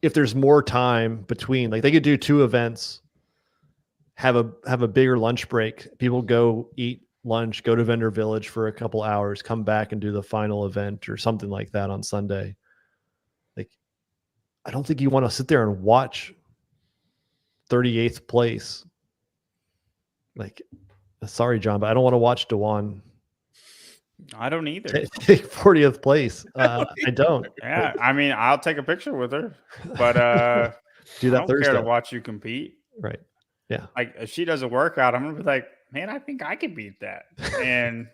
if there's more time between, like they could do 2 events, have a bigger lunch break, people go eat lunch, go to vendor village for a couple hours, come back and do the final event or something like that on Sunday. Like I don't think you want to sit there and watch 38th place. Like, sorry, John, but I don't want to watch Dewan. I don't either. Take 40th place. I don't. Yeah, I mean, I'll take a picture with her, but do that I don't Thursday. care to watch you compete. Right. Yeah. Like if she does a workout, I'm gonna be like, man, I think I could beat that. And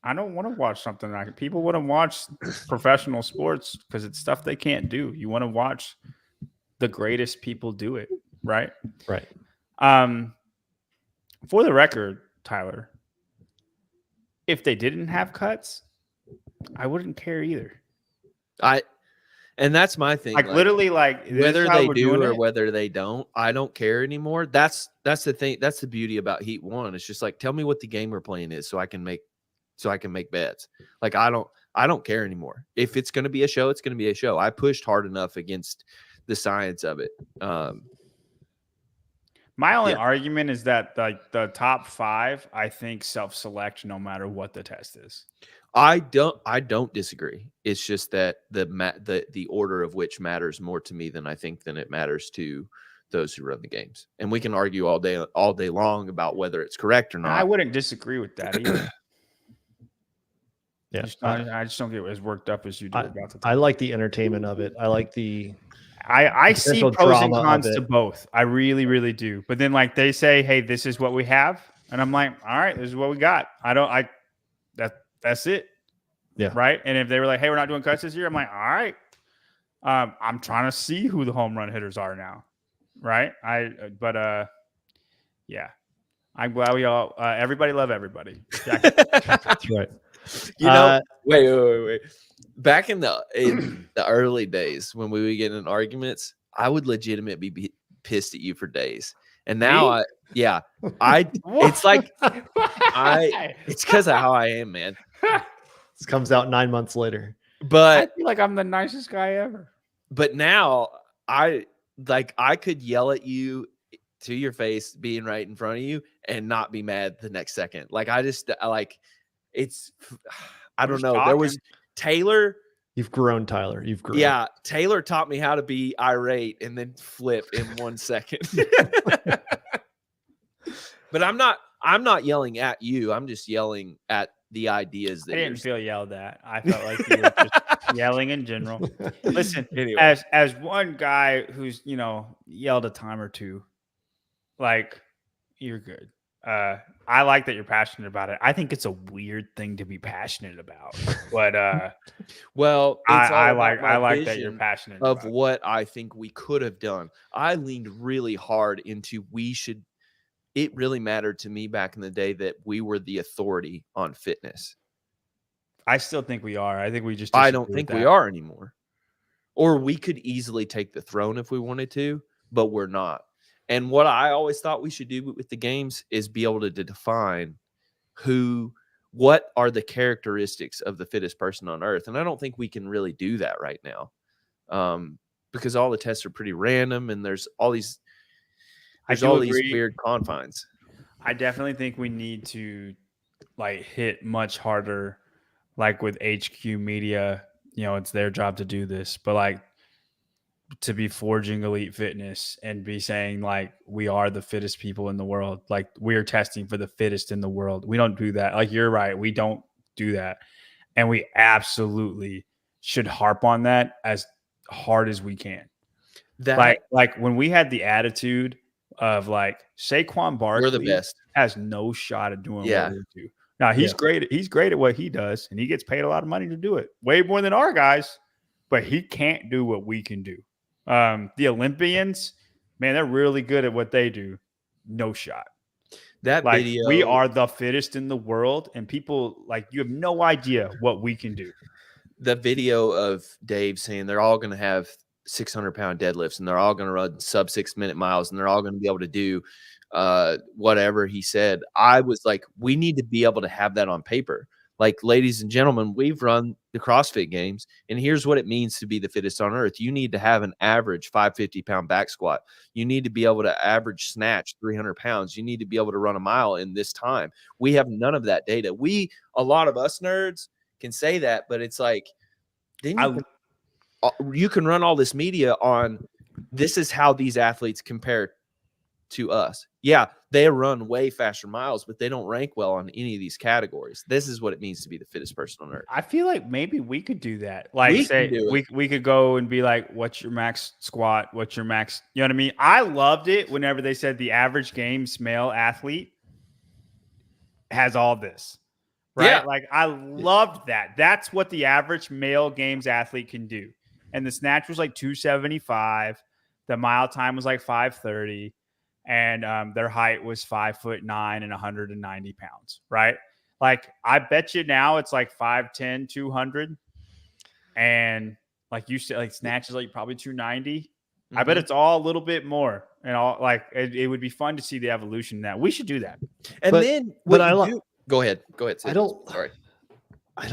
I don't want to watch something like people want to watch professional sports because it's stuff they can't do. You want to watch the greatest people do it, right? Right. For the record, Tyler, if they didn't have cuts, I wouldn't care either. And that's my thing. Like literally, like whether they do or whether they don't, I don't care anymore. That's the thing. That's the beauty about Heat 1. It's just like, tell me what the game we're playing is so I can make bets. Like I don't care anymore. If it's going to be a show, it's going to be a show. I pushed hard enough against the science of it. My only argument is that like the top 5, I think self-select no matter what the test is. I don't disagree. It's just that the order of which matters more to me than it matters to those who run the games. And we can argue all day long about whether it's correct or not. I wouldn't disagree with that either. Yeah, I just don't get as worked up as you do about the. I like the entertainment of it. I like the. I see pros and cons to both. I really, really do. But then, like they say, "Hey, this is what we have," and I'm like, "All right, this is what we got." That's it. Yeah. Right. And if they were like, "Hey, we're not doing cuts this year," I'm like, "All right." I'm trying to see who the home run hitters are now. Right. Yeah. I'm glad we all. Everybody love everybody. That's right. You know, wait. Back in the early days when we would get in arguments, I would legitimately be pissed at you for days. And now it's like it's because of how I am, man. This comes out 9 months later. But I feel like I'm the nicest guy ever. But now I could yell at you to your face being right in front of you and not be mad the next second. Like I don't know. There was Taylor. You've grown, Tyler. You've grown. Yeah. Taylor taught me how to be irate and then flip in 1 second. But I'm not yelling at you. I'm just yelling at the ideas that I didn't feel yelled at. I felt like you were just yelling in general. Listen, anyway. as one guy who's, yelled a time or two, like you're good. I like that you're passionate about it. I think it's a weird thing to be passionate about, but well, I like that you're passionate of what I think we could have done. I leaned really hard into it really mattered to me back in the day that we were the authority on fitness. I still think we are. I think we just. I don't think we are anymore. Or we could easily take the throne if we wanted to, but we're not. And what I always thought we should do with the games is be able to define what are the characteristics of the fittest person on earth. And I don't think we can really do that right now because all the tests are pretty random and there's all these weird confines. I definitely think we need to hit much harder, like with HQ Media, it's their job to do this, but to be forging elite fitness and be saying we are the fittest people in the world. Like we're testing for the fittest in the world. We don't do that. Like you're right. We don't do that. And we absolutely should harp on that as hard as we can. That like when we had the attitude of Saquon Barkley we're the best. has no shot at doing what we do. Now he's Yeah. great. He's great at what he does, and he gets paid a lot of money to do it, way more than our guys. But he can't do what we can do. The Olympians, man, they're really good at what they do. No shot. That Like video, we are the fittest in the world, and people like you have no idea what we can do. the video of Dave saying they're all going to have 600-pound deadlifts and they're all going to run sub 6 minute miles and they're all going to be able to do whatever he said. I was like, we need to be able to have that on paper. Like, ladies and gentlemen, we've run the CrossFit games, and here's what it means to be the fittest on earth. You need to have an average 550-pound back squat. You need to be able to average snatch 300 pounds. You need to be able to run a mile in this time. We have none of that data. A lot of us nerds can say that, but it's like, then you can run all this media on this is how these athletes compare to us. Yeah, they run way faster miles, but they don't rank well on any of these categories. This is what it means to be the fittest person on earth. I feel like maybe we could do that. Like, We say can do we could go and be like, "What's your max squat? What's your max?" You know what I mean? I loved it whenever they said the average games male athlete has all this. Right? Yeah. Like, I loved that. That's what the average male games athlete can do. And the snatch was like 275. The mile time was like 530. And their height was 5'9" and 190 pounds, right? Like, I bet you now it's like 5'10", 200. And like you said, like snatch is like probably 290. I bet it's all a little bit more. And all like it would be fun to see the evolution in that. We should do that. And But- then but what you do, go ahead. Sid. I don't- Sorry.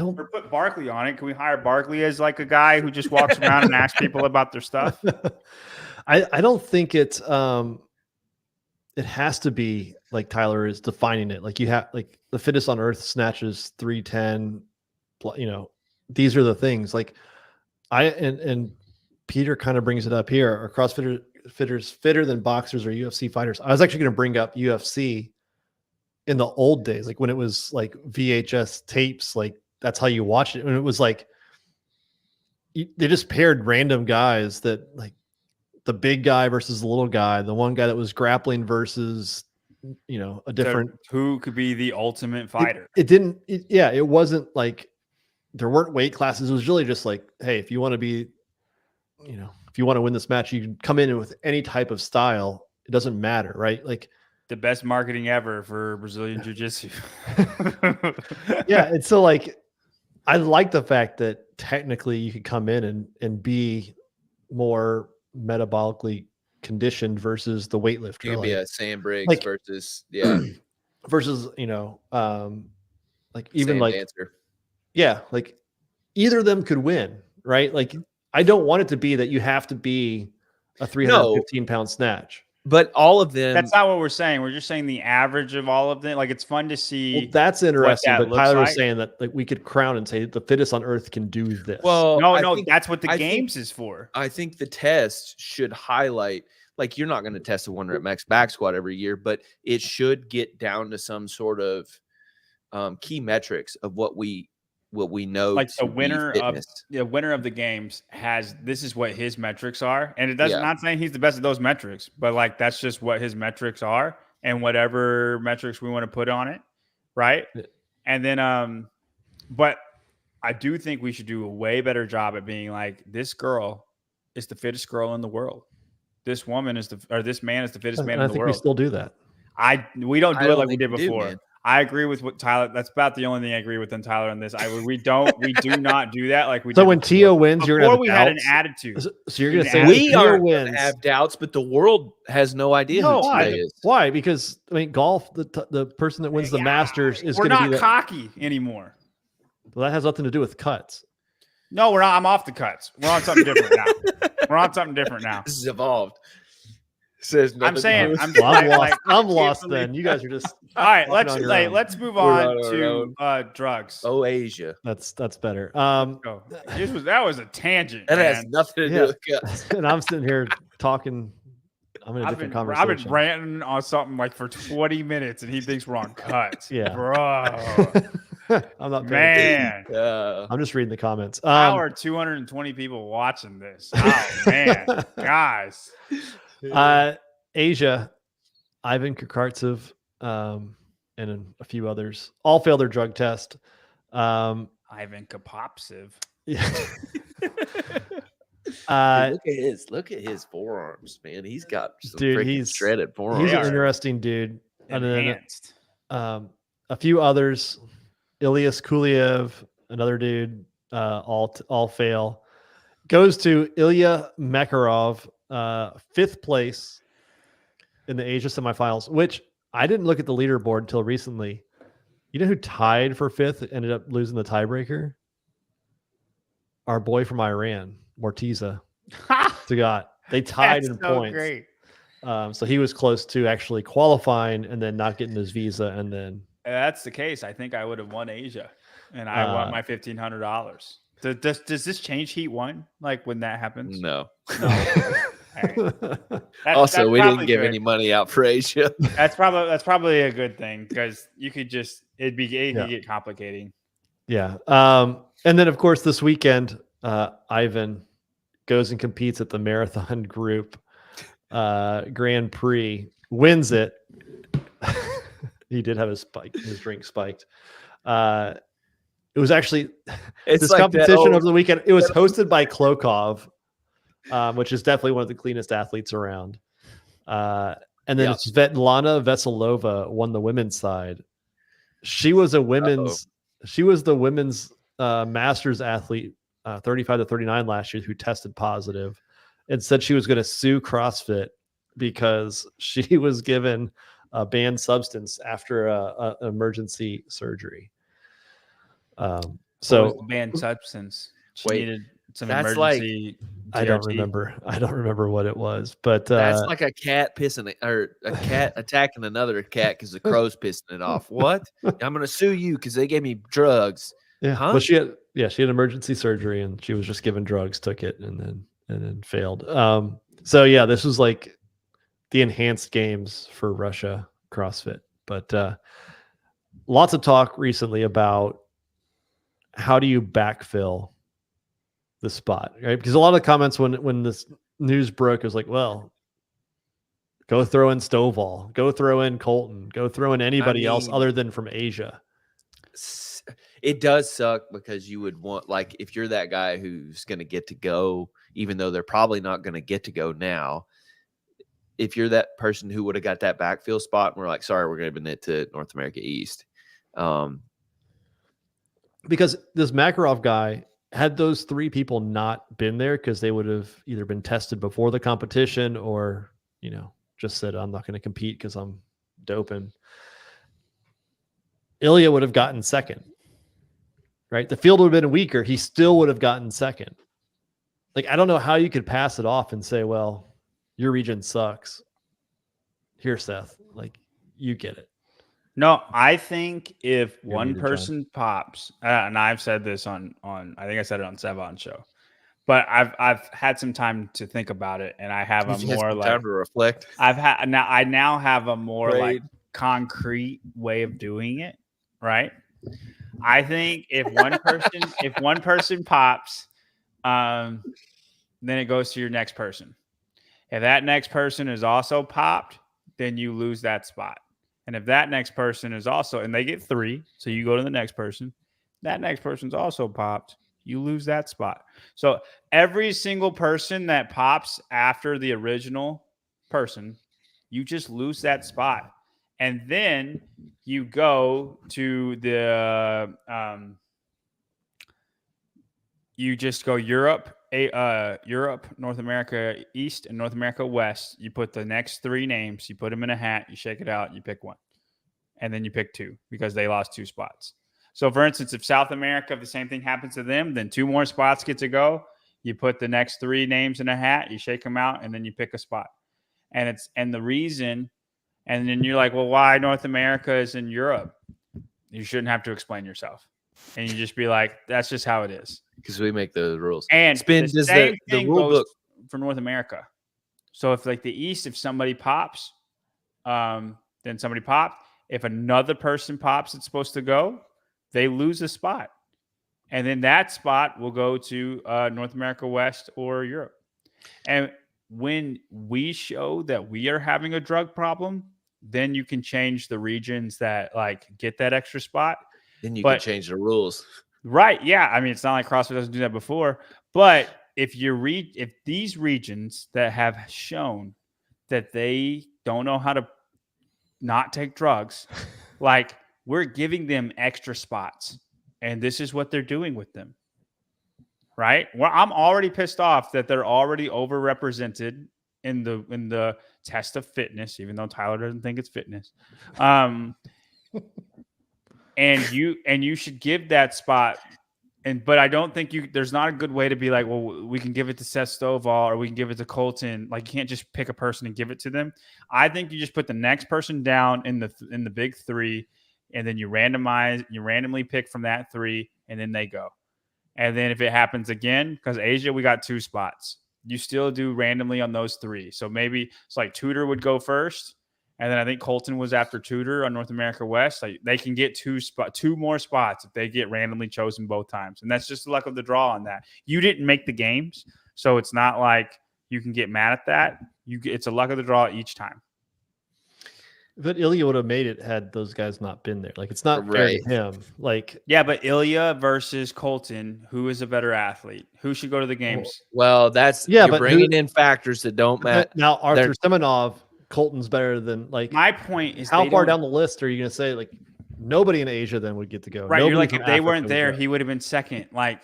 Or put Barkley on it. Can we hire Barkley as like a guy who just walks around and asks people about their stuff? I don't think it's it has to be like Tyler is defining it. Like, you have like the fittest on earth snatches 310. You know, these are the things. Like, and Peter kind of brings it up here. Are CrossFitters fitter than boxers or UFC fighters? I was actually going to bring up UFC in the old days, like when it was like VHS tapes. Like, that's how you watched it. And it was like they just paired random guys that, like, the big guy versus the little guy, the one guy that was grappling versus, you know, a different, Who could be the ultimate fighter? It wasn't like there weren't weight classes. It was really just like, hey, if you want to be, you know, if you want to win this match, you can come in with any type of style. It doesn't matter, right? Like, The best marketing ever for Brazilian Jiu-Jitsu. yeah. And so, like, I like the fact that technically you could come in and be more metabolically conditioned versus the weightlifter. You can be like, a Sam Briggs like- versus versus, you know, like even Sam like, Dancer. yeah, like either of them could win, right? Like, I don't want it to be that you have to be a 315-pound snatch. But all of them, That's not what we're saying. We're just saying the average of all of them. Like, it's fun to Well, see. that's interesting. that But looks Tyler was like. saying that, like, we could crown and say the fittest on earth can do this. well, No, think- that's what the I think- games is for. I think the test should highlight, like, you're not going to test a 1 rep max back squat every year, but it should get down to some sort of key metrics of what we know. Like, to the be winner fitness. the winner of the games this is what his metrics are. And it doesn't, Yeah. not saying he's the best at those metrics, but like, that's just what his metrics are and whatever metrics we want to put on it. Right. Yeah. And then, but I do think we should do a way better job at being like, this girl is the fittest girl in the world. This woman is this man is the fittest man and I in the think we world. still do that. We don't do I it don't like we think did we do, before. man. I agree with what Tyler. That's about the only thing I agree with on Tyler on this. We do not do that like we. So did when before. Tio wins, you're Before gonna we have had an doubts? attitude. So you're going to an say attitude. when We Tio are going wins. to have doubts, but the world has no idea No, who why? Tio is. Why? Because, I mean, golf, the person that wins the Yeah, Masters is We're going to not be cocky anymore. well, that has nothing to do with cuts. No, we're not. I'm off the cuts. We're on something different now. We're on something different now. This is evolved. Says I'm nothing saying. to- I'm, Well, I'm like- lost. I I'm can't lost. believe- Then you guys are just All right, walking on your own. let's move We're on on our to drugs. Oh, Asia. That's better. Go. That was a tangent. That has man. nothing to Yeah. do with guts. And I'm sitting here talking. I'm in a different I've conversation. been ranting on something like for 20 minutes, and he thinks we're on cuts. Yeah. Bro, I'm not paying attention. man. I'm just reading the comments. How are 220 people watching this? Oh man, guys. Asia, Ivan Kukartsev, and a few others all failed their drug test. Ivan Kapopsiv. Yeah. Dude, look at his forearms, man. He's got some Dude, freaking he's shredded forearms. He's They an are interesting dude. And then Enhanced. a few others, Ilyas Kuliev, another dude, all fail. Goes to Ilya Makarov, 5th place in the Asia semifinals, which I didn't look at the leaderboard until recently. You know who tied for 5th, ended up losing the tiebreaker? Our boy from Iran, Mortiza Zagat. They tied in points. Great. So he was close to actually qualifying and then not getting his visa. And then If that's the case, I think I would have won Asia, and I won my $1,500. Does this change Heat 1? Like when that happens? No. That's We didn't probably give good. any money out for Asia. That's probably a good thing because you could just it could get complicating. Yeah. And then of course this weekend, Ivan goes and competes at the marathon group Grand Prix, wins it. He did have his drink spiked. It was actually this like competition over the weekend. It was hosted by Klokov, which is definitely one of the cleanest athletes around. And then Svetlana Veselova won the women's side. She was the women's masters athlete, 35 to 39 last year, who tested positive and said she was going to sue CrossFit because she was given a banned substance after an emergency surgery. So banned substance. She Wait, needed some that's emergency. I don't remember what it was, but that's like a cat pissing or a cat attacking another cat because the crow's pissing it off. What? I'm going to sue you because they gave me drugs. yeah. Huh? Well, she had emergency surgery and she was just given drugs, took it, and then failed. So yeah, this was like the enhanced games for Russia CrossFit, but lots of talk recently about how do you backfill the spot, right? Because a lot of comments when this news broke, it was like, well, go throw in Stovall, go throw in Colton, go throw in anybody else other than from Asia. It does suck because you would want, like, if you're that guy who's going to get to go, even though they're probably not going to get to go now, if you're that person who would have got that backfield spot and we're like, sorry, we're going to bring it to North America East. Because this Makarov guy, had those 3 people not been there, because they would have either been tested before the competition or, just said, I'm not going to compete because I'm doping. Ilya would have gotten second, right? The field would have been weaker. He still would have gotten second. Like, I don't know how you could pass it off and say, well, your region sucks. Here, Seth, like, you get it. No, I think if one muted, person pops, and I've said this on I think I said it on Sevon's show, but I've had some time to think about it, and I have a more like time to reflect. I now have a more like concrete way of doing it, right? I think if one person pops, then it goes to your next person. If that next person is also popped, then you lose that spot. And if that next person is also, and they get 3, so you go to the next person, that next person's also popped, you lose that spot. So every single person that pops after the original person, you just lose that spot. And then you go to the, you just go Europe, North America East, and North America West. You put the next 3 names, you put them in a hat, you shake it out, you pick one. And then you pick 2 because they lost 2 spots. So for instance, if South America, if the same thing happens to them, then 2 more spots get to go. You put the next 3 names in a hat, you shake them out, and then you pick a spot. And the reason, and then you're like, well, why North America is in Europe? You shouldn't have to explain yourself. And you just be like, that's just how it is. Because we make the rules. And Spin, the does same the thing rule goes book for North America. So if like the East, if somebody pops, then somebody popped. If another person pops, it's supposed to go, they lose a spot. And then that spot will go to North America West or Europe. And when we show that we are having a drug problem, then you can change the regions that like get that extra spot. Then you can change the rules. Right. Yeah. I mean, it's not like CrossFit doesn't do that before, but if these regions that have shown that they don't know how to not take drugs, like we're giving them extra spots, and this is what they're doing with them. Right. Well, I'm already pissed off that they're already overrepresented in the test of fitness, even though Tyler doesn't think it's fitness. And you should give that spot. But I don't think there's not a good way to be like, well, we can give it to Seth Stovall or we can give it to Colton. Like you can't just pick a person and give it to them. I think you just put the next person down in the big three, and then you randomly pick from that three, and then they go. And then if it happens again, because Asia, we got 2 spots. You still do randomly on those 3. So maybe it's like Tudor would go first. And then I think Colton was after Tudor on North America West. Like they can get 2 more spots if they get randomly chosen both times. And that's just the luck of the draw on that. You didn't make the games, so it's not like you can get mad at that. It's a luck of the draw each time. But Ilya would have made it had those guys not been there. Like it's not fair to him. Like yeah, but Ilya versus Colton, who is a better athlete? Who should go to the games? Well, you're bringing in factors that don't matter. Now Arthur Semenov, Colton's better than like. My point is, how far down the list are you going to say like nobody in Asia then would get to go? Right, Nobody you're like if they Africa weren't there, he would have been second. Like,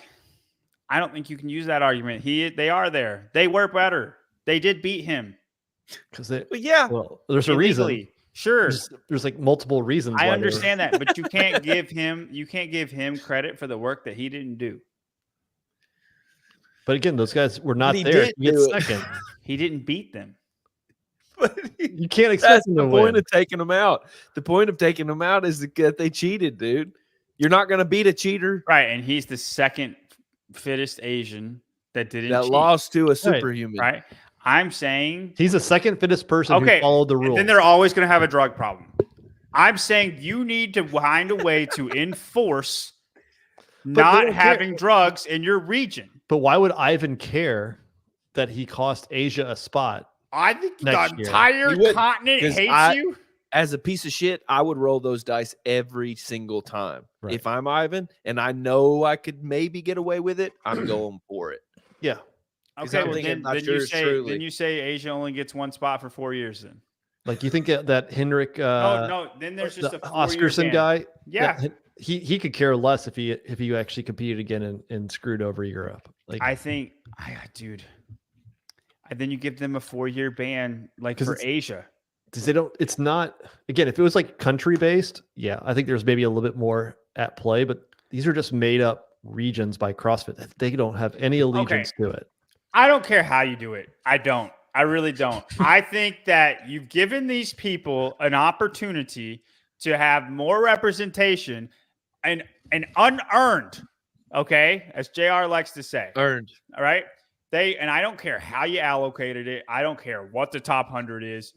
I don't think you can use that argument. They are there. They were better. They did beat him. Because well, there's a reason. Sure, there's like multiple reasons. I understand that, but you can't give him credit for the work that he didn't do. But again, those guys were not there. He gets second. He didn't beat them. But you can't expect the point of taking them out. The point of taking them out is that they cheated, dude. You're not going to beat a cheater, right? And he's the second fittest Asian that didn't cheat. Lost to a superhuman, right? I'm saying he's the second fittest person who followed the rules. And then they're always going to have a drug problem. I'm saying you need to find a way to enforce not having drugs in your region. But why would Ivan care that he cost Asia a spot? I think the entire continent hates you. As a piece of shit, I would roll those dice every single time. Right. If I'm Ivan and I know I could maybe get away with it, I'm going for it. Yeah. Okay, well, then you say Asia only gets 1 spot for 4 years then. Like you think that Henrik no, then there's just a Oscarson guy. Yeah. He could care less if he actually competed again and screwed over Europe. Like dude. And then you give them a 4-year ban like for Asia. Because it's not, again, if it was like country based, yeah, I think there's maybe a little bit more at play, but these are just made up regions by CrossFit. They don't have any allegiance to it. I don't care how you do it. I don't. I really don't. I think that you've given these people an opportunity to have more representation and unearned, okay, as JR likes to say. Earned. All right? And I don't care how you allocated it. I don't care what the top 100 is.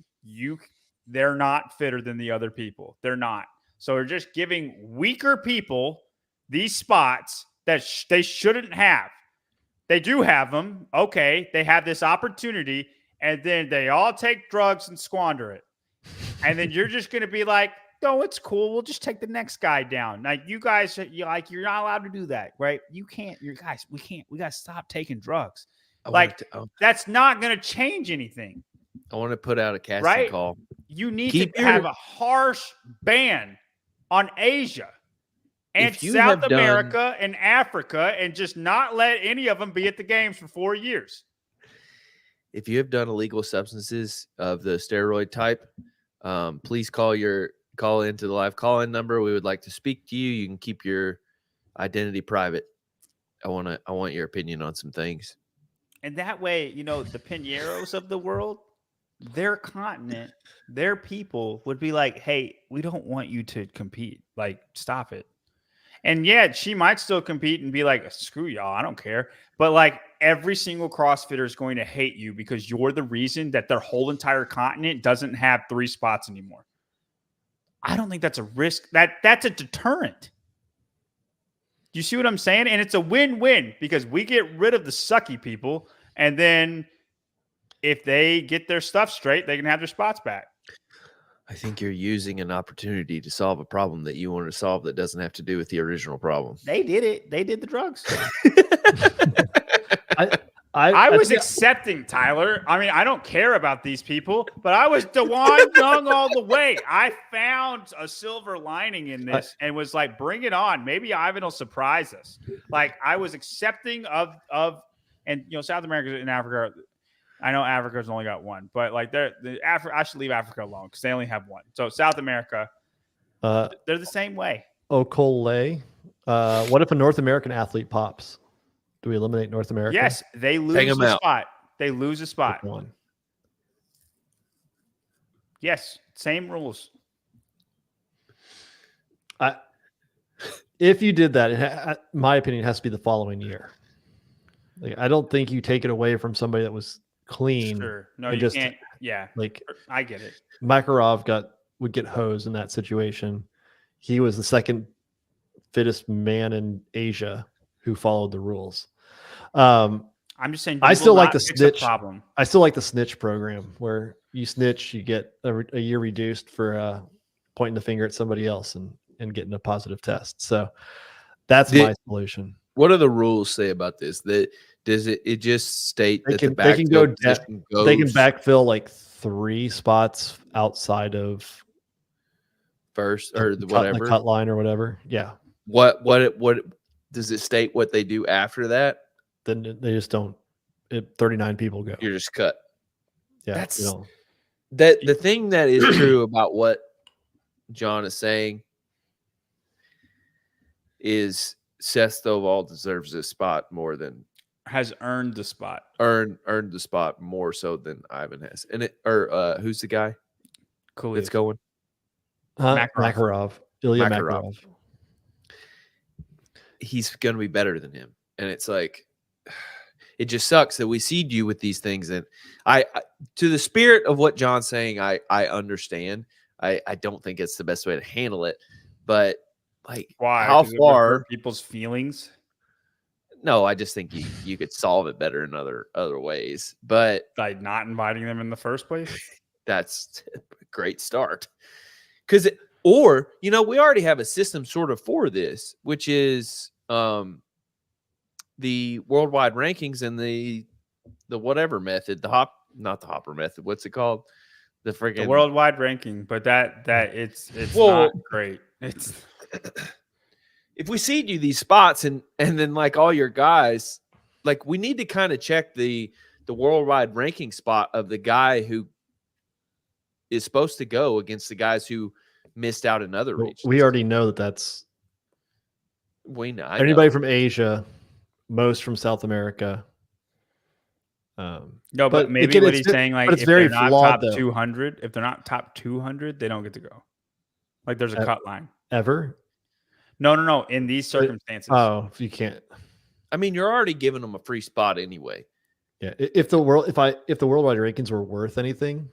They're not fitter than the other people. They're not. So they're just giving weaker people these spots that they shouldn't have. They do have them. Okay. They have this opportunity, and then they all take drugs and squander it. And then you're just going to be like, no, it's cool. We'll just take the next guy down. Like you guys, you're not allowed to do that, right? You can't. We got to stop taking drugs. That's not going to change anything. I want to put out a casting call. You need to have a harsh ban on Asia and South America and Africa, and just not let any of them be at the games for 4 years. If you have done illegal substances of the steroid type, please call into the live call-in number. We would like to speak to you. You can keep your identity private. I want your opinion on some things. And that way, the Piñeros of the world, their continent, their people would be like, hey, we don't want you to compete. Like, stop it. And yeah, she might still compete and be like, screw y'all, I don't care. But like every single CrossFitter is going to hate you because you're the reason that their whole entire continent doesn't have 3 spots anymore. I don't think that's a risk. That's a deterrent. Do you see what I'm saying? And it's a win-win because we get rid of the sucky people, and then if they get their stuff straight, they can have their spots back. I think you're using an opportunity to solve a problem that you want to solve that doesn't have to do with the original problem. They did it. They did the drugs. I was think- accepting, Tyler. I mean, I don't care about these people, but I was Dewan Young all the way. I found a silver lining in this and was like, bring it on. Maybe Ivan will surprise us. Like, I was accepting of, and South America and Africa. I know Africa's only got one, but like I should leave Africa alone because they only have one. So South America, they're the same way. Okole. What if a North American athlete pops? Do we eliminate North America? Yes, they lose a spot. They lose a spot. One. Yes, same rules. If you did that, in my opinion, it has to be the following year. Like, I don't think you take it away from somebody that was clean. Sure. No, and you can't. Yeah, like I get it. Makarov would get hosed in that situation. He was the second fittest man in Asia who followed the rules. I'm just saying. I still like the fix snitch problem. I still like the snitch program where you snitch, you get a year reduced for pointing the finger at somebody else and getting a positive test. So that's my solution. What do the rules say about this? That does it just state They that can, the they can go backfield position goes, they can backfill like 3 spots outside of first or the whatever cut line or whatever. Yeah. What does it state what they do after that? Then they just don't. 39 people go. You're just cut. Yeah. That's you know. that the thing that is true about what John is saying is Seth Stovall deserves this spot more than Has earned the spot. earned the spot more so than Ivan has. And who's the guy Cool. that's going? Makarov. Ilya Makarov. Makarov. He's going to be better than him. And it's like, it just sucks that we seed you with these things. And I to the spirit of what John's saying, I understand. I don't think it's the best way to handle it, but like, Why? how 'Cause it would far hurt people's feelings? No, I just think you could solve it better in other ways. But By not inviting them in the first place? that's a great start. We already have a system sort of for this, which is the worldwide rankings and the whatever method, not the hopper method. What's it called? The freaking The worldwide ranking, but that it's Well- not great. It's if we seed you these spots and then like all your guys, like we need to kind of check the worldwide ranking spot of the guy who is supposed to go against the guys who missed out in other regions. We already know that's We know anybody from Asia, most from South America. no, But but maybe again, what it's he's di- saying, like, but it's if very they're not flawed, top though. 200, if they're not top 200, they don't get to go. Like, there's a cut line. Ever? No. In these circumstances, Oh, you can't. I mean, you're already giving them a free spot anyway. Yeah. If the worldwide rankings were worth anything,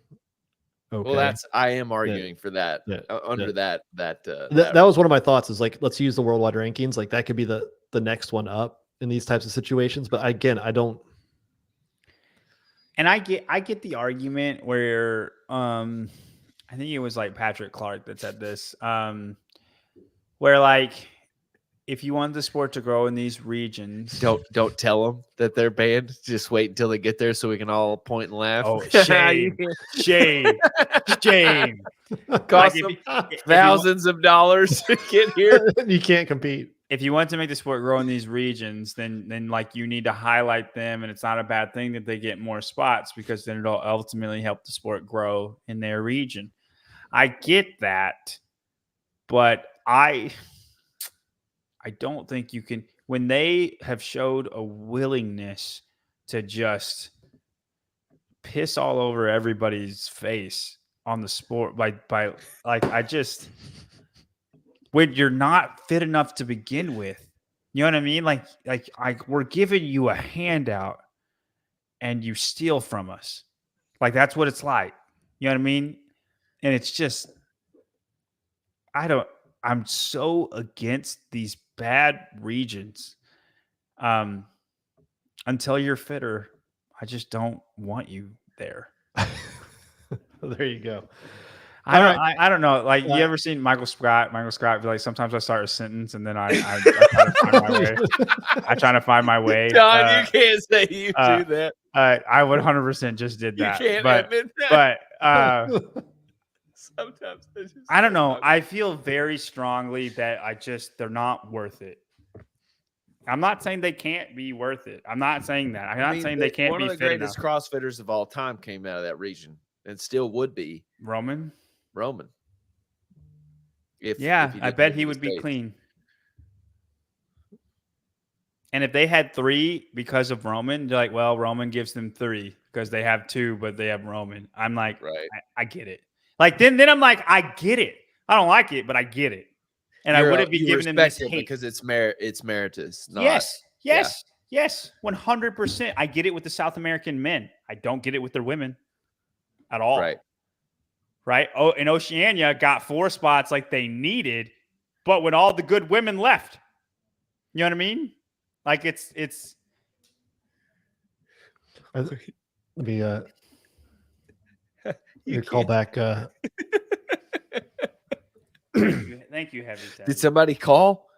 okay. Well, I am arguing for that. Yeah. Under Yeah. that that was one of my thoughts. Is like, let's use the worldwide rankings. Like that could be the next one up in these types of situations. But again, I don't. and I get the argument where I think it was like Patrick Clark that said this, where like if you want the sport to grow in these regions, don't tell them that they're banned. Just wait until they get there so we can all point and laugh. Oh, shame. shame. Cost Like, them if you thousands of dollars to get here. You can't compete. if you want to make the sport grow in these regions, then like you need to highlight them, and it's not a bad thing that they get more spots because then it'll ultimately help the sport grow in their region. I get that, but I don't think you can, when they have showed a willingness to just piss all over everybody's face on the sport when you're not fit enough to begin with, you know what I mean? Like we're giving you a handout and you steal from us. Like that's what it's like. You know what I mean? And it's just, I'm so against these bad regions. Until you're fitter, I just don't want you there. There you go. I don't know. Like, you ever seen Michael Scott? Michael Scott, like, sometimes I start a sentence and then I try to find my way. I try to find my way. John, you can't say you do that. I would 100% just did that. You can't but admit that. but Sometimes I don't know. I feel very strongly that they're not worth it. I'm not saying they can't be worth it. I'm not saying that. I'm not saying they can't one be of the fit greatest enough. CrossFitters of all time came out of that region and still would be Roman. If I bet he would be clean. And if they had 3 because of Roman, they're like, well, Roman gives them 3 because they have 2, but they have Roman. I'm like, right. I get it. Like, then I'm like, I get it. I don't like it, but I get it. And I wouldn't be giving them this hate because it's meritorious. Yes, 100%. I get it with the South American men. I don't get it with their women at all. Right. Oh, and Oceania got 4 spots like they needed, but when all the good women left, you know what I mean? Like, it's. Let me call back. Thank you, Heavy. Did somebody call?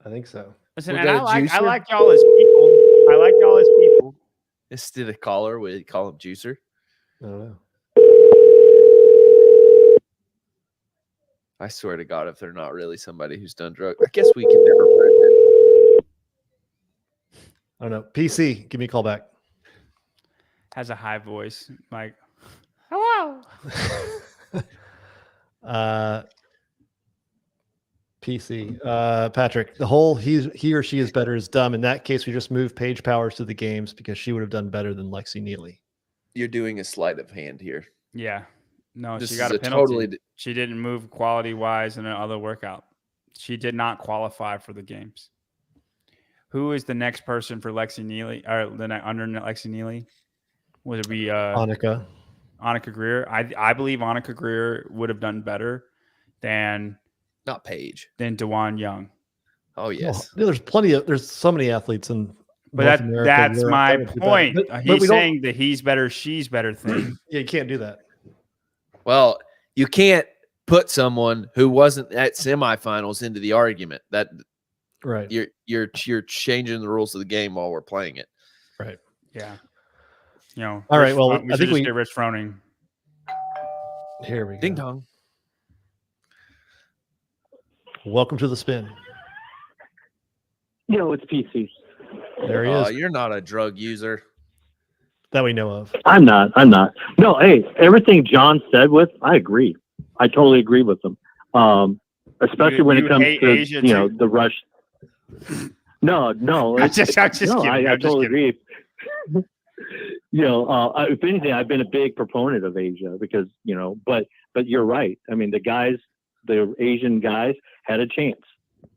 I think so. Listen, and I like y'all as people. Instead of caller, we call him Juicer. I don't know. I swear to God, if they're not really somebody who's done drugs, I guess we can never prove it. I don't know. PC, give me a call back. Has a high voice, like, hello. PC. Patrick, the whole he or she is better is dumb. In that case, we just move Paige Powers to the games because she would have done better than Lexi Neely. You're doing a sleight of hand here. Yeah. No, This she got is a penalty. totally... She didn't move quality-wise in another workout. She did not qualify for the games. Who is the next person for Lexi Neely, or under Lexi Neely? Would it be Annika Greer? I believe Annika Greer would have done better than not Paige, than DeJuan Young. Oh yes, well, there's so many athletes in. But that's my point. He's saying that he's better, she's better thing. Yeah, you can't do that. Well, you can't put someone who wasn't at semifinals into the argument. That right. You're changing the rules of the game while we're playing it. Right. Yeah. You know. All right. Well, I think we get Rich Froning. Here we go. Ding dong. Welcome to the spin. Yo, it's PC. There he is. You're not a drug user. That we know of. I'm not. No, hey, everything John said I agree. I totally agree with him. Especially when it comes to Asia the rush. No. I'm just kidding. I totally agree. If anything, I've been a big proponent of Asia because, but you're right. I mean, the Asian guys had a chance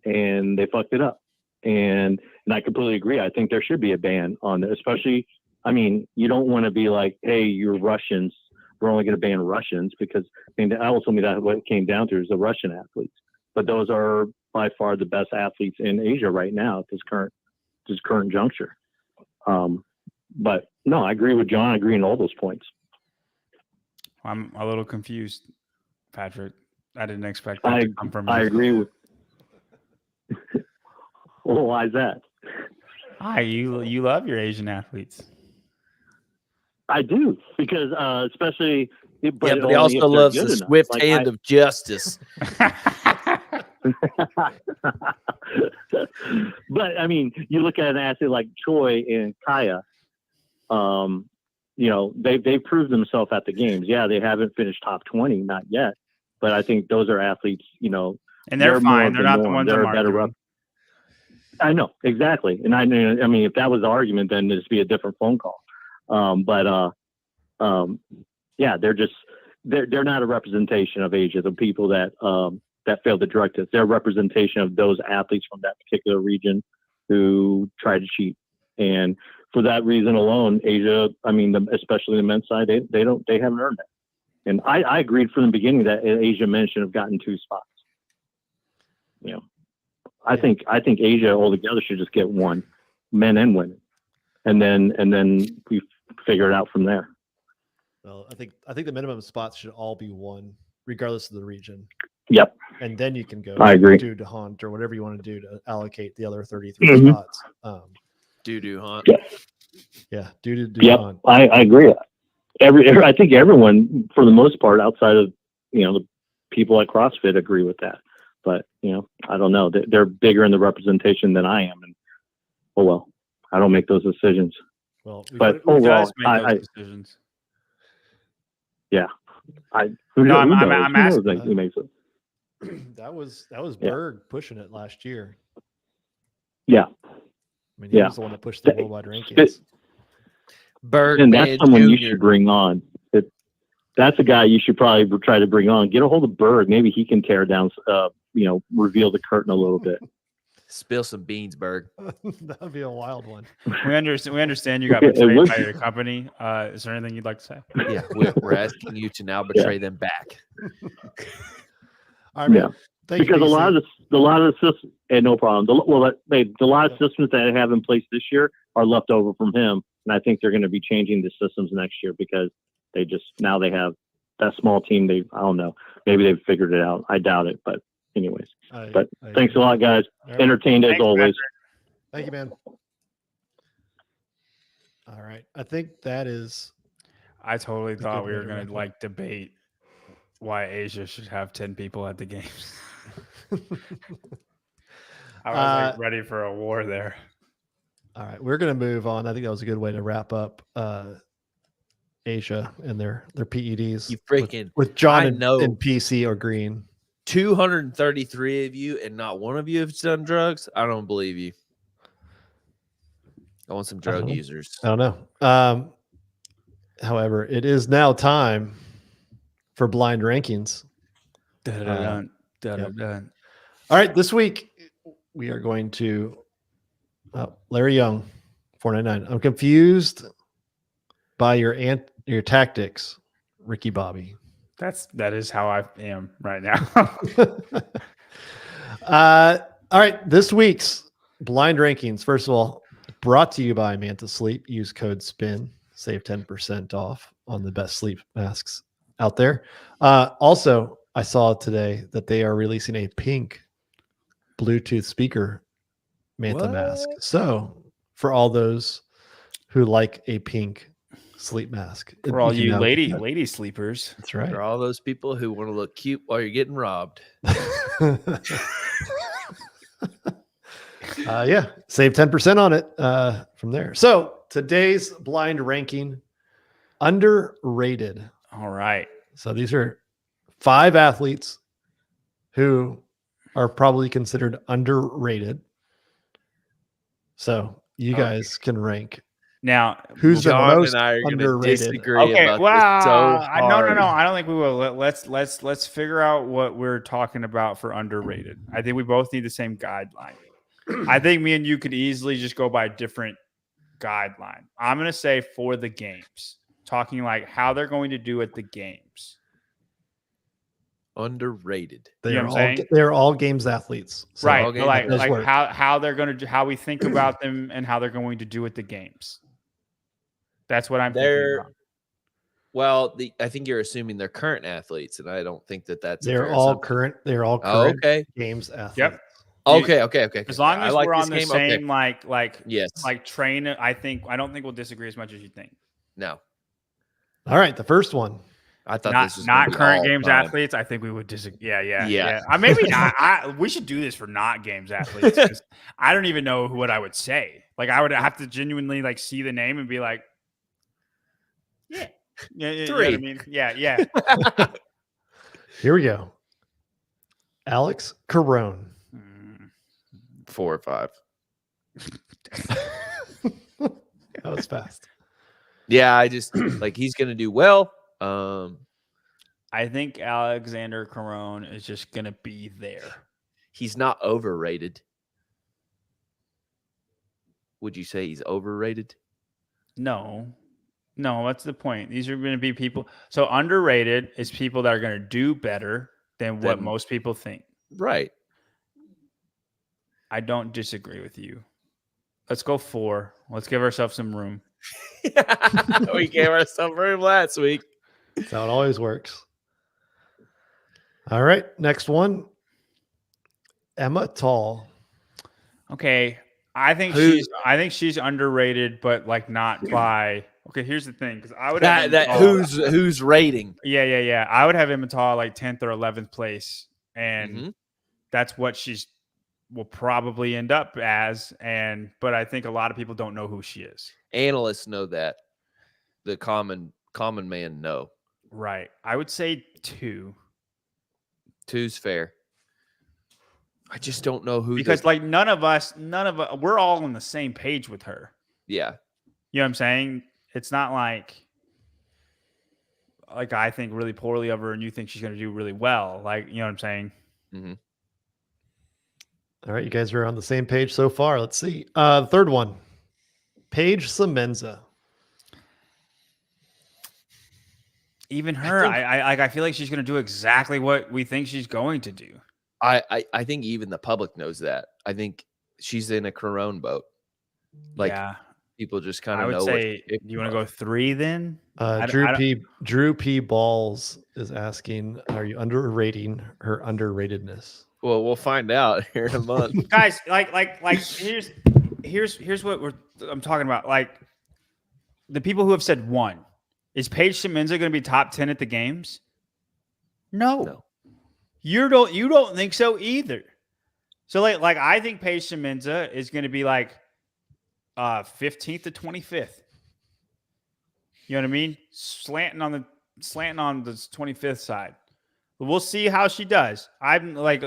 and they fucked it up. And I completely agree. I think there should be a ban on it, especially, I mean, you don't want to be like, hey, you're Russians. We're only going to ban Russians because, I mean, ultimately that's what it came down to is the Russian athletes. But those are by far the best athletes in Asia right now at this current juncture. But no, I agree with John. I agree on all those points. I'm a little confused, Patrick. I didn't expect that to come from you. I agree with. Well, why is that? You love your Asian athletes. I do because especially. But he also loves the swift hand of justice. But I mean, you look at an athlete like Choi and Kaya. They've proved themselves at the games. Yeah, they haven't finished top 20, not yet. But I think those are athletes. And they're fine. They're not the ones that are better. I know exactly, and I mean, if that was the argument, then it'd be a different phone call. Yeah, they're not a representation of Asia. The people that failed the drug test, they're a representation of those athletes from that particular region who tried to cheat. And for that reason alone, Asia, I mean, especially the men's side, they haven't earned it. And I agreed from the beginning that Asia men should have gotten 2 spots. I think Asia altogether should just get 1, men and women, and then we figure it out from there. Well, I think the minimum spots should all be one, regardless of the region. Yep, And then you can go I agree. do to hunt or whatever you want to do to allocate the other 33 Mhm. spots. Doo-doo hunt. Yeah, do Yep, hunt. I agree. I think everyone, for the most part, outside of the people at CrossFit, agree with that. But I don't know. They're bigger in the representation than I am, and I don't make those decisions. Well, But Who overall, does make those decisions? who No, I'm knows asking. who makes it? that was Yeah. Berg pushing it last year. Yeah, I mean, he Yeah. was the one that pushed the worldwide Spit- rankings. and Bergman that's someone you Jr. should bring on. That's a guy you should probably try to bring on. Get a hold of Berg. Maybe he can tear down, reveal the curtain a little bit. Spill some beans, Berg. That would be a wild one. We understand you got It betrayed would by be. your company. Is there anything you'd like to say? Yeah, we're asking you to now betray them back. All right, man. Yeah. Thank Because you, a lot of the systems, and no problem. A lot of systems that I have in place this year are left over from him, and I think they're going to be changing the systems next year because they have that small team. I don't know. Maybe they've figured it out. I doubt it, but anyways. But thanks a lot, guys. All right. Entertained as Thanks, always. Thank you, man. All right. I think that is. I totally That's a thought good we way were to going wrap to up. debate why Asia should have 10 people at the games. I was ready for a war there. All right, we're going to move on. I think that was a good way to wrap up Asia and their PEDs. You freaking with John I and, know. and PC or Green. 233 of you, and not one of you have done drugs. I don't believe you. I want some drug users. I don't know. However, it is now time for blind rankings. Dun, dun, dun. All right, this week we are going to Larry Young, 499. I'm confused by your tactics, Ricky Bobby. That is how I am right now. All right, this week's blind rankings. First of all, brought to you by Manta Sleep. Use code SPIN, save 10% off on the best sleep masks out there. Also, I saw today that they are releasing a pink Bluetooth speaker Manta mask. So for all those who like a pink sleep mask, For all you now get that. lady sleepers. That's right. For all those people who want to look cute while you're getting robbed. Yeah, save 10% on it from there. So today's blind ranking, underrated. All right. So these are 5 athletes who are probably considered underrated. So you guys can rank Now, who's the John most and I are going to underrated. disagree okay. about Well, this so no. hard. I don't think we will. Let's figure out what we're talking about for underrated. I think we both need the same guideline. I think me and you could easily just go by a different guideline. I'm going to say for the games, talking like how they're going to do at the games. Underrated. You know what I'm saying? They're all games athletes. So Right. Okay, Like those work. how they're going to do, how we think about them and how they're going to do at the games. That's what I'm thinking about. Well, I think you're assuming they're current athletes, and I don't think that's a They're fair all assumption. current. They're all Oh, current okay. games athletes. Yep. Okay. As long I as like we're this on the game, same okay. Yes. like train, I don't think we'll disagree as much as you think. No. All right, the first one. I thought Not this was gonna be current all games time. athletes. I think we would disagree. Yeah. Yeah. Maybe not. We should do this for not games athletes. 'Cause I don't even know what I would say. Like I would have to genuinely like see the name and be like, yeah. You know what I mean? Yeah. Here we go. Alex Carone. 4 or 5. That was fast. Yeah, I just like he's gonna do well. I think Alexander Carone is just gonna be there. He's not overrated. Would you say he's overrated? No, that's the point. These are going to be people. So underrated is people that are going to do better than what most people think. Right. I don't disagree with you. Let's go 4. Let's give ourselves some room. We gave ourselves room last week. That's how it always works. All right, next one. Emma Tall. Okay, I think she's underrated, but like not by. Okay, here's the thing, because I would have who's rating? Yeah. I would have Emmental like 10th or 11th place, and that's what she's will probably end up as. But I think a lot of people don't know who she is. Analysts know that. The common man know. Right. I would say 2. 2's fair. I just don't know who, because like none of us, we're all on the same page with her. Yeah. You know what I'm saying? It's not like I think really poorly of her and you think she's going to do really well. Like, you know what I'm saying? Mm-hmm. All right, you guys are on the same page so far. Let's see. The third one, Paige Semenza. Even her, I feel like she's going to do exactly what we think she's going to do. I think even the public knows that. I think she's in a Corona boat. Like, yeah. People just kind of know. I would say, do you want to go 3 then? Drew P. Balls is asking, are you underrating her underratedness? Well, we'll find out here in a month. Guys, here's what I'm talking about. Like, the people who have said 1. Is Paige Semenza going to be top 10 at the games? No. You don't think so either. So like I think Paige Semenza is going to be like 15th to 25th. You know what I mean? Slanting on the 25th side. But we'll see how she does. I'm like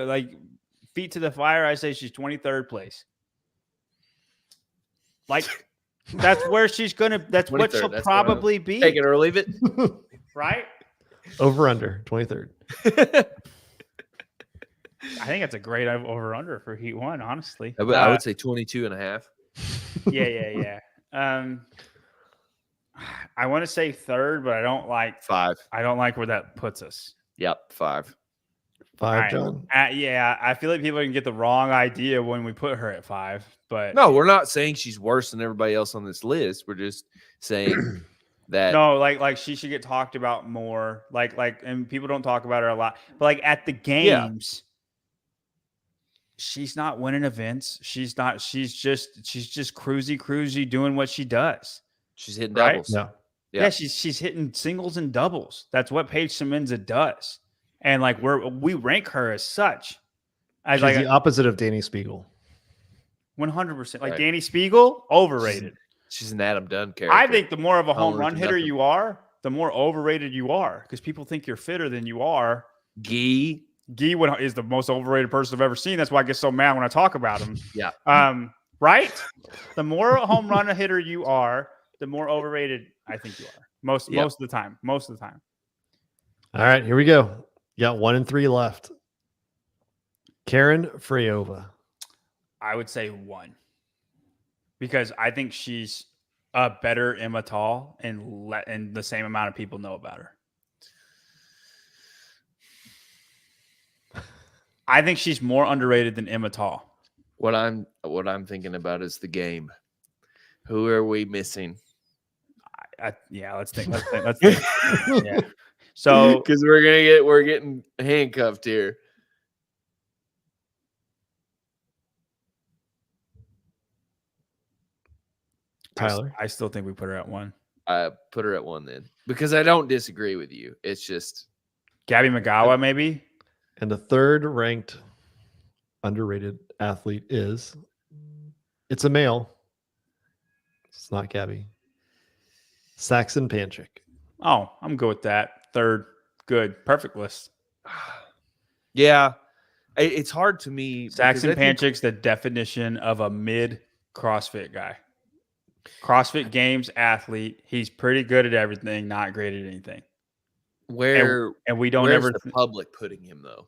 feet to the fire. I say she's 23rd place. Like that's where she's gonna. That's what she'll probably be. Take it or leave it. Right? Over under 23rd. I think that's a great over under for Heat 1, honestly. I would say 22.5. Yeah. I want to say 3rd, but I don't like 5. I don't like where that puts us. Yep, 5. 5, right. John. Yeah, I feel like people can get the wrong idea when we put her at 5. But no, we're not saying she's worse than everybody else on this list. We're just saying that no, like she should get talked about more. Like, and people don't talk about her a lot. But like at the games, she's not winning events. She's just cruisy doing what she does. She's hitting doubles. Yeah. She's hitting singles and doubles. That's what Paige Semenza does. And like we rank her as such. She's like the opposite of Danny Spiegel. 100%. Like Danny Spiegel, overrated. She's an Adam Dunn character. I think the more of a home run hitter you are, the more overrated you are because people think you're fitter than you are. Guy is the most overrated person I've ever seen. That's why I get so mad when I talk about him. Yeah. Right? The more a home run hitter you are, the more overrated I think you are. Most of the time. Most of the time. All right, here we go. You got 1 and 3 left. Karen Freyova. I would say 1. Because I think she's a better Emma Tall and the same amount of people know about her. I think she's more underrated than Emma Tall. What I'm thinking about is the game. Who are we missing? Let's think. Yeah. So because we're getting handcuffed here. Tyler, I still think we put her at 1. I put her at 1 then because I don't disagree with you. It's just Gabby McGowan, maybe. And the 3rd ranked underrated athlete it's a male. It's not Gabby. Saxon Panchik. Oh, I'm good with that. 3rd, good, perfect list. Yeah, it's hard to me. Saxon Panchik's the definition of a mid CrossFit guy. CrossFit Games athlete. He's pretty good at everything, not great at anything. And we don't ever the public putting him though.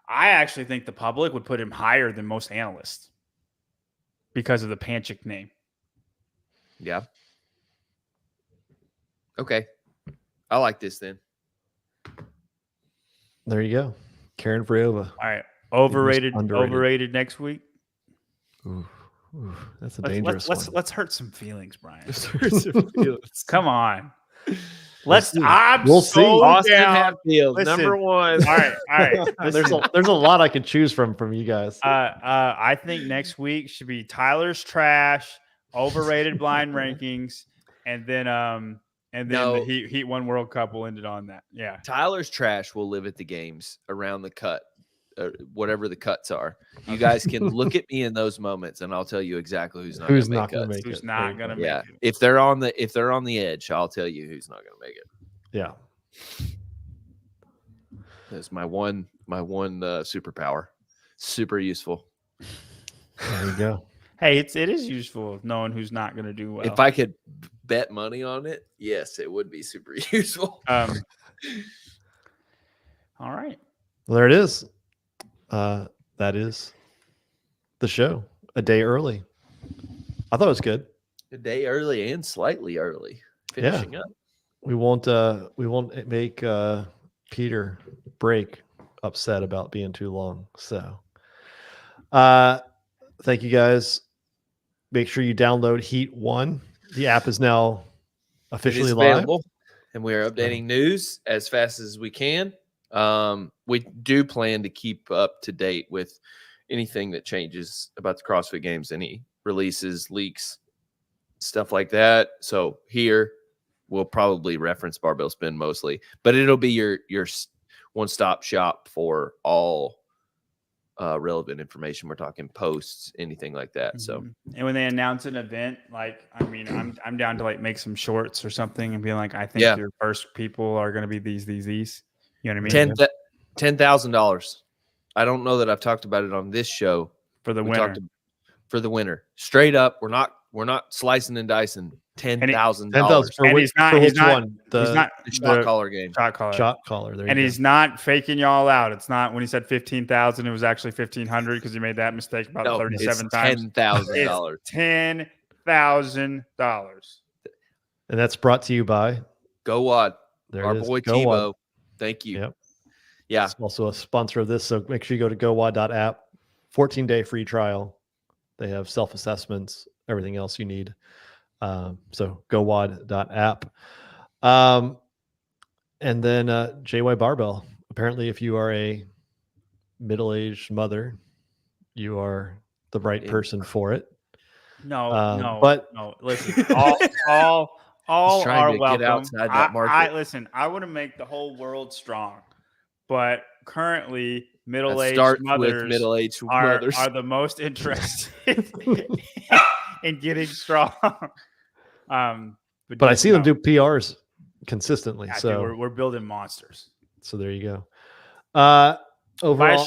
I actually think the public would put him higher than most analysts because of the Panchik name. Yeah. Okay. I like this then. There you go. Karen Freyova. All right. Overrated next week. Ooh, that's a dangerous one. Let's hurt some feelings, Brian. Come on. Let's. see. I'm We'll so see. Austin down. Hatfield, Listen. number one. All right. There's a lot I could choose from you guys. I think next week should be Tyler's trash, overrated blind rankings, and then No. the Heat One World Cup will end it on that. Yeah. Tyler's trash will live at the games around the cut, whatever the cuts are. You guys can look at me in those moments, and I'll tell you exactly who's not going to make cuts. Who's not going to make Yeah, it? if they're on the edge, I'll tell you who's not going to make it. Yeah. That's my one superpower. Super useful. There you go. Hey, it is useful knowing who's not going to do well. If I could bet money on it, yes, it would be super useful. All right. Well, there it is. That is the show. A day early. I thought it was good. A day early and slightly early. Finishing up. We won't make Peter break upset about being too long. So thank you guys. Make sure you download Heat One. The app is now officially live. And we are updating news as fast as we can. We do plan to keep up to date with anything that changes about the CrossFit Games, any releases, leaks, stuff like that. So here we'll probably reference Barbell Spin mostly, but it'll be your one-stop shop for all relevant information. We're talking posts, anything like that. So, and when they announce an event, like, I mean, I'm down to like make some shorts or something and be like, I think your first people are going to be these. You know what I mean? $10,000. I don't know that I've talked about it on this show. For the winner. For the winner. Straight up, we're not slicing and dicing. $10,000. $10,000 He's not the shot caller game. Shot caller. There and you he's go. not faking y'all out. It's not when he said 15,000, it was actually 1,500 because he made that mistake about 37 times. $10,000. $10,000. And that's brought to you by GOWOD. There Our it is. boy GOWOD. Tebow. Thank you. Yep. Yeah. It's also a sponsor of this. So make sure you go to GOWOD.app. 14-day free trial. They have self-assessments, everything else you need. So GOWOD.app. And then JY Barbell. Apparently, if you are a middle-aged mother, you are the right person for it. But listen, all are welcome. Get outside that market. Listen, I want to make the whole world strong, but currently middle-aged mothers are the most interested in getting strong. But I see them do PRs consistently. Yeah, so dude, we're building monsters. So there you go. Overall,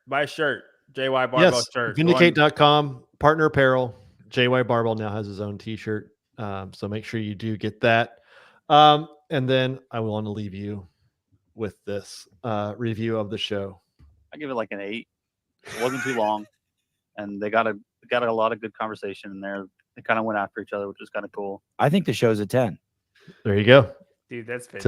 buy a shirt. JY Barbell shirt. Vindicate.com, partner apparel. JY Barbell now has his own t-shirt. So make sure you do get that. And then I want to leave you with this review of the show. I give it like an 8. It wasn't too long, and they got a lot of good conversation in there. They kind of went after each other, which was kind of cool. I think the show's a 10. There you go. Dude, that's fantastic.